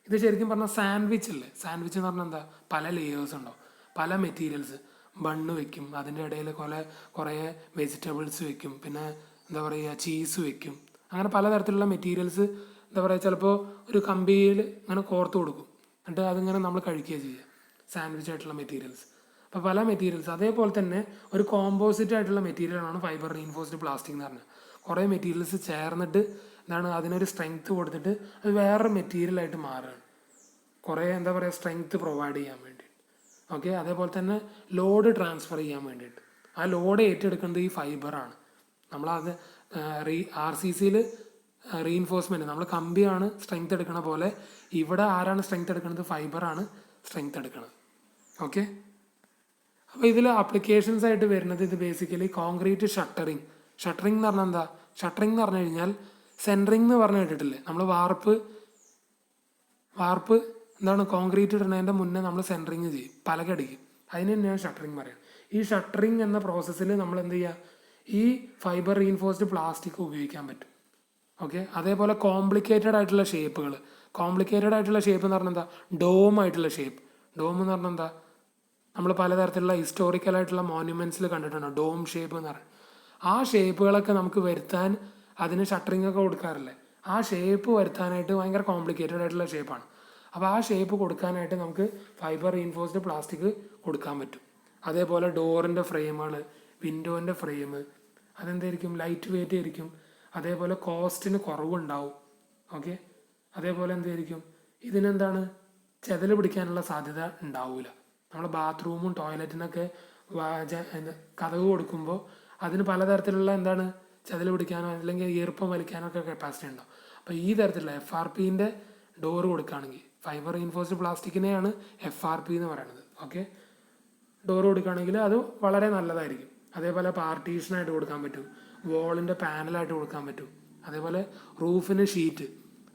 ഇത് ശരിക്കും പറഞ്ഞാൽ സാൻഡ്വിച്ച് അല്ലേ. സാൻഡ്വിച്ച് എന്ന് പറഞ്ഞാൽ എന്താ, പല ലേയേഴ്സ് ഉണ്ടാവും, പല മെറ്റീരിയൽസ്. ബണ്ണ് വെക്കും, അതിൻ്റെ ഇടയിൽ കുറേ വെജിറ്റബിൾസ് വെക്കും, പിന്നെ എന്താ പറയുക ചീസ് വെക്കും, അങ്ങനെ പലതരത്തിലുള്ള മെറ്റീരിയൽസ് എന്താ പറയുക ചിലപ്പോൾ ഒരു കമ്പിയിൽ ഇങ്ങനെ കോർത്ത് കൊടുക്കും, എന്നിട്ട് അതിങ്ങനെ നമ്മൾ കഴിക്കുകയാണ് ചെയ്യുക, സാൻഡ്വിച്ച് ആയിട്ടുള്ള മെറ്റീരിയൽസ്. അപ്പോൾ പല മെറ്റീരിയൽസ്. അതേപോലെ തന്നെ ഒരു കോമ്പോസിറ്റ് ആയിട്ടുള്ള മെറ്റീരിയലാണ് ഫൈബർ റീഇൻഫോഴ്സ്ഡ് പ്ലാസ്റ്റിക് എന്ന് പറഞ്ഞാൽ. കുറേ മെറ്റീരിയൽസ് ചേർന്നിട്ട് അതിനൊരു സ്ട്രെങ്ത് കൊടുത്തിട്ട് അത് വേറൊരു മെറ്റീരിയലായിട്ട് മാറുകയാണ്, കുറേ എന്താ പറയുക സ്ട്രെങ്ത് പ്രൊവൈഡ് ചെയ്യാൻ വേണ്ടി. ഓക്കെ, അതേപോലെ തന്നെ ലോഡ് ട്രാൻസ്ഫർ ചെയ്യാൻ വേണ്ടിയിട്ട് ആ ലോഡ് ഏറ്റെടുക്കുന്നത് ഈ ഫൈബറാണ്. നമ്മളത് RCCയിൽ റീഇൻഫോഴ്സ്മെൻറ്റ് നമ്മൾ കമ്പിയാണ് സ്ട്രെങ്ത് എടുക്കണ പോലെ ഇവിടെ ആരാണ് സ്ട്രെങ്ത് എടുക്കുന്നത്, ഫൈബറാണ് സ്ട്രെങ്ത് എടുക്കുന്നത്. ഓക്കെ, അപ്പോൾ ഇതിൽ ആപ്ലിക്കേഷൻസ് ആയിട്ട് വരുന്നത് ഇത് ബേസിക്കലി കോൺക്രീറ്റ് ഷട്ടറിങ്. ഷട്ടറിങ് എന്ന് പറഞ്ഞാൽ എന്താ, ഷട്ടറിങ് എന്ന് പറഞ്ഞു കഴിഞ്ഞാൽ സെൻറ്ററിങ് എന്ന് പറഞ്ഞു കേട്ടിട്ടില്ലേ, നമ്മൾ വാർപ്പ് കോൺക്രീറ്റ് ഇടുന്നതിൻ്റെ മുന്നേ നമ്മൾ സെൻറ്ററിങ് ചെയ്യും, പലകടിക്കും, അതിന് തന്നെയാണ് ഷട്ടറിങ് പറയുക. ഈ ഷട്ടറിങ് എന്ന പ്രോസസ്സിൽ നമ്മൾ എന്ത് ചെയ്യുക, ഈ ഫൈബർ റീഇൻഫോഴ്സ്ഡ് പ്ലാസ്റ്റിക് ഉപയോഗിക്കാൻ പറ്റും. ഓക്കെ, അതേപോലെ കോംപ്ലിക്കേറ്റഡ് ആയിട്ടുള്ള ഷേപ്പ് എന്ന് പറഞ്ഞാൽ എന്താ, ഡോം ആയിട്ടുള്ള ഷേപ്പ്. ഡോം എന്ന് പറഞ്ഞാൽ എന്താ, നമ്മൾ പലതരത്തിലുള്ള ഹിസ്റ്റോറിക്കലായിട്ടുള്ള മോണ്യുമെൻറ്റ്സിൽ കണ്ടിട്ടുണ്ടോ ഡോം ഷേപ്പ് എന്ന് പറയുന്നത്. ആ ഷേപ്പുകളൊക്കെ നമുക്ക് വരുത്താൻ അതിന് ഷട്ടറിങ് ഒക്കെ കൊടുക്കാറില്ലേ, ആ ഷേപ്പ് വരുത്താനായിട്ട് ഭയങ്കര കോംപ്ലിക്കേറ്റഡ് ആയിട്ടുള്ള ഷേപ്പാണ്. അപ്പോൾ ആ ഷേപ്പ് കൊടുക്കാനായിട്ട് നമുക്ക് ഫൈബർ റീഇൻഫോഴ്സ്ഡ് പ്ലാസ്റ്റിക് കൊടുക്കാൻ പറ്റും. അതേപോലെ ഡോറിൻ്റെ ഫ്രെയിമുകൾ, വിൻഡോൻ്റെ ഫ്രെയിം, അതെന്തായിരിക്കും, ലൈറ്റ് വെയിറ്റ് ആയിരിക്കും. അതേപോലെ കോസ്റ്റിന് കുറവുണ്ടാവും. ഓക്കെ, അതേപോലെ എന്തായിരിക്കും, ചെതൽ പിടിക്കാനുള്ള സാധ്യത ഉണ്ടാവില്ല. നമ്മൾ ബാത്റൂമും ടോയ്ലറ്റിനൊക്കെ കതക് കൊടുക്കുമ്പോൾ അതിന് പലതരത്തിലുള്ള ചെതൽ പിടിക്കാനോ അല്ലെങ്കിൽ ഈർപ്പം വലിക്കാനോ ഒക്കെ കപ്പാസിറ്റി ഉണ്ടാവും. അപ്പോൾ ഈ തരത്തിലുള്ള FRPൻ്റെ ഡോറ് കൊടുക്കുകയാണെങ്കിൽ ഫൈബർ റീഇൻഫോഴ്സ്ഡ് പ്ലാസ്റ്റിക്കിനെയാണ് FRP എന്ന് പറയുന്നത്. ഓക്കെ, ഡോറ് കൊടുക്കുകയാണെങ്കിൽ അത് വളരെ നല്ലതായിരിക്കും. അതേപോലെ പാർട്ടീഷനായിട്ട് കൊടുക്കാൻ പറ്റും, വോളിൻ്റെ പാനലായിട്ട് കൊടുക്കാൻ പറ്റും. അതേപോലെ റൂഫിന് ഷീറ്റ്,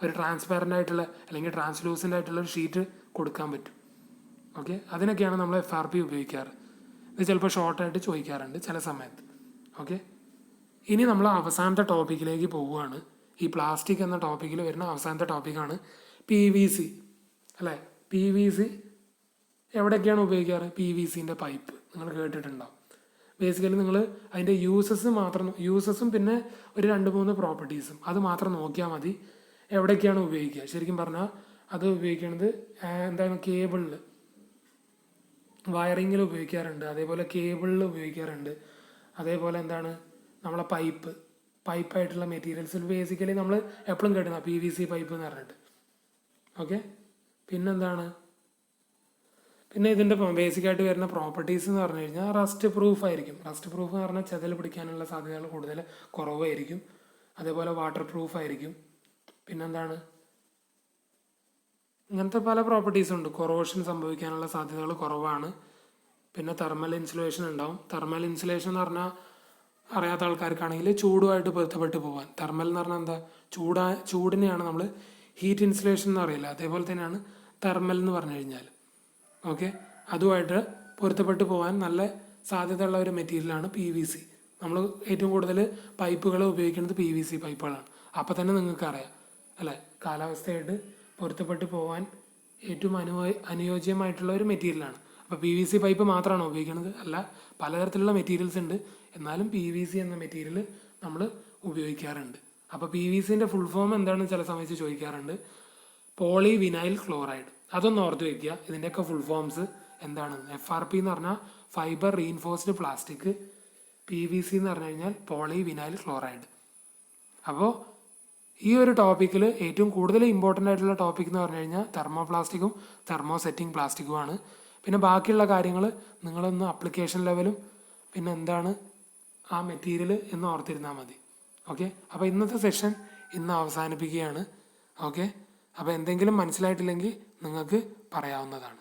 ഒരു ട്രാൻസ്പാരൻ്റ് ആയിട്ടുള്ള അല്ലെങ്കിൽ ട്രാൻസ്ലൂസൻ്റ് ആയിട്ടുള്ള ഒരു ഷീറ്റ് കൊടുക്കാൻ പറ്റും. ഓക്കെ, അതിനൊക്കെയാണ് നമ്മൾ FRP ഉപയോഗിക്കാറ്. ഇത് ചിലപ്പോൾ ഷോർട്ടായിട്ട് ചോദിക്കാറുണ്ട് ചില സമയത്ത്. ഓക്കെ, ഇനി നമ്മൾ അവസാനത്തെ ടോപ്പിക്കിലേക്ക് പോവുകയാണ്. ഈ പ്ലാസ്റ്റിക് എന്ന ടോപ്പിക്കിൽ വരുന്ന അവസാനത്തെ ടോപ്പിക്കാണ് PVC അല്ലേ. PVC എവിടെയൊക്കെയാണ് ഉപയോഗിക്കാറ്? PVCൻ്റെ പൈപ്പ് നിങ്ങൾ കേട്ടിട്ടുണ്ടാവും. ബേസിക്കലി നിങ്ങൾ അതിൻ്റെ യൂസസും പിന്നെ ഒരു 2-3 പ്രോപ്പർട്ടീസും അത് മാത്രം നോക്കിയാൽ മതി. എവിടെയൊക്കെയാണ് ഉപയോഗിക്കുക? ശരിക്കും പറഞ്ഞാൽ അത് ഉപയോഗിക്കുന്നത് എന്താണ്, കേബിളിൽ, വയറിങ്ങിൽ ഉപയോഗിക്കാറുണ്ട്. അതേപോലെ കേബിളിൽ ഉപയോഗിക്കാറുണ്ട്. അതേപോലെ എന്താണ്, നമ്മളെ പൈപ്പായിട്ടുള്ള മെറ്റീരിയൽസിൽ ബേസിക്കലി നമ്മൾ എപ്പോഴും കേട്ടുന്ന PVC പൈപ്പ് എന്ന് പറഞ്ഞിട്ട്. ഓക്കെ, പിന്നെന്താണ്, പിന്നെ ഇതിൻ്റെ ബേസിക്കായിട്ട് വരുന്ന പ്രോപ്പർട്ടീസ് എന്ന് പറഞ്ഞു കഴിഞ്ഞാൽ റസ്റ്റ് പ്രൂഫ് ആയിരിക്കും. റസ്റ്റ് പ്രൂഫ് എന്ന് പറഞ്ഞാൽ ചെതൽ പിടിക്കാനുള്ള സാധ്യതകൾ കൂടുതൽ കുറവായിരിക്കും. അതേപോലെ വാട്ടർ പ്രൂഫ് ആയിരിക്കും. പിന്നെന്താണ്, ഇങ്ങനത്തെ പല പ്രോപ്പർട്ടീസും ഉണ്ട്. കൊറോഷൻ സംഭവിക്കാനുള്ള സാധ്യതകൾ കുറവാണ്. പിന്നെ തെർമൽ ഇൻസുലേഷൻ ഉണ്ടാവും. തെർമൽ ഇൻസുലേഷൻ എന്ന് പറഞ്ഞാൽ അറിയാത്ത ആൾക്കാർക്കാണെങ്കിൽ ചൂടുമായിട്ട് പൊരുത്തപ്പെട്ട് പോകാൻ. തെർമൽ എന്ന് പറഞ്ഞാൽ എന്താ, ചൂടിനെയാണ് നമ്മൾ ഹീറ്റ് ഇൻസുലേഷൻ എന്ന് അറിയില്ല, അതേപോലെ തന്നെയാണ് തെർമൽ എന്ന് പറഞ്ഞു കഴിഞ്ഞാൽ. ഓക്കെ, അതുമായിട്ട് പൊരുത്തപ്പെട്ട് പോകാൻ നല്ല സാധ്യതയുള്ള ഒരു മെറ്റീരിയലാണ് PVC. നമ്മൾ ഏറ്റവും കൂടുതൽ പൈപ്പുകൾ ഉപയോഗിക്കുന്നത് PVC പൈപ്പുകളാണ്. അപ്പോൾ തന്നെ നിങ്ങൾക്ക് അറിയാം അല്ലേ, കാലാവസ്ഥയായിട്ട് പൊരുത്തപ്പെട്ട് പോകാൻ ഏറ്റവും അനുയോജ്യമായിട്ടുള്ള ഒരു മെറ്റീരിയലാണ്. അപ്പോൾ PVC പൈപ്പ് മാത്രമാണോ ഉപയോഗിക്കുന്നത്? അല്ല, പലതരത്തിലുള്ള മെറ്റീരിയൽസ് ഉണ്ട്. എന്നാലും PVC എന്ന മെറ്റീരിയൽ നമ്മൾ ഉപയോഗിക്കാറുണ്ട്. അപ്പോൾ PVCൻ്റെ ഫുൾ ഫോം എന്താണെന്ന് ചില സമയത്ത് ചോദിക്കാറുണ്ട്. Polyvinyl chloride. അതൊന്ന് ഓർത്ത് വയ്ക്കുക. ഇതിൻ്റെയൊക്കെ ഫുൾ ഫോംസ് എന്താണ്? FRP എന്ന് പറഞ്ഞാൽ ഫൈബർ റീഇൻഫോഴ്സ്ഡ് പ്ലാസ്റ്റിക്, PVC എന്ന് പറഞ്ഞു കഴിഞ്ഞാൽ പോളി വിനൈൽ ക്ലോറൈഡ്. അപ്പോൾ ഈ ഒരു ടോപ്പിക്കിൽ ഏറ്റവും കൂടുതൽ ഇമ്പോർട്ടൻ്റ് ആയിട്ടുള്ള ടോപ്പിക് എന്ന് പറഞ്ഞു കഴിഞ്ഞാൽ തെർമോ പ്ലാസ്റ്റിക്കും തെർമോ സെറ്റിംഗ് പ്ലാസ്റ്റിക്കുമാണ്. പിന്നെ ബാക്കിയുള്ള കാര്യങ്ങൾ നിങ്ങളൊന്ന് അപ്ലിക്കേഷൻ ലെവലും പിന്നെ എന്താണ് ആ മെറ്റീരിയൽ എന്ന് ഓർത്തിരുന്നാൽ മതി. ഓക്കെ, അപ്പോൾ ഇന്നത്തെ സെഷൻ ഇന്ന് അവസാനിപ്പിക്കുകയാണ്. ഓക്കെ, അപ്പോൾ എന്തെങ്കിലും മനസ്സിലായിട്ടില്ലെങ്കിൽ നിങ്ങൾക്ക് പറയാവുന്നതാണ്.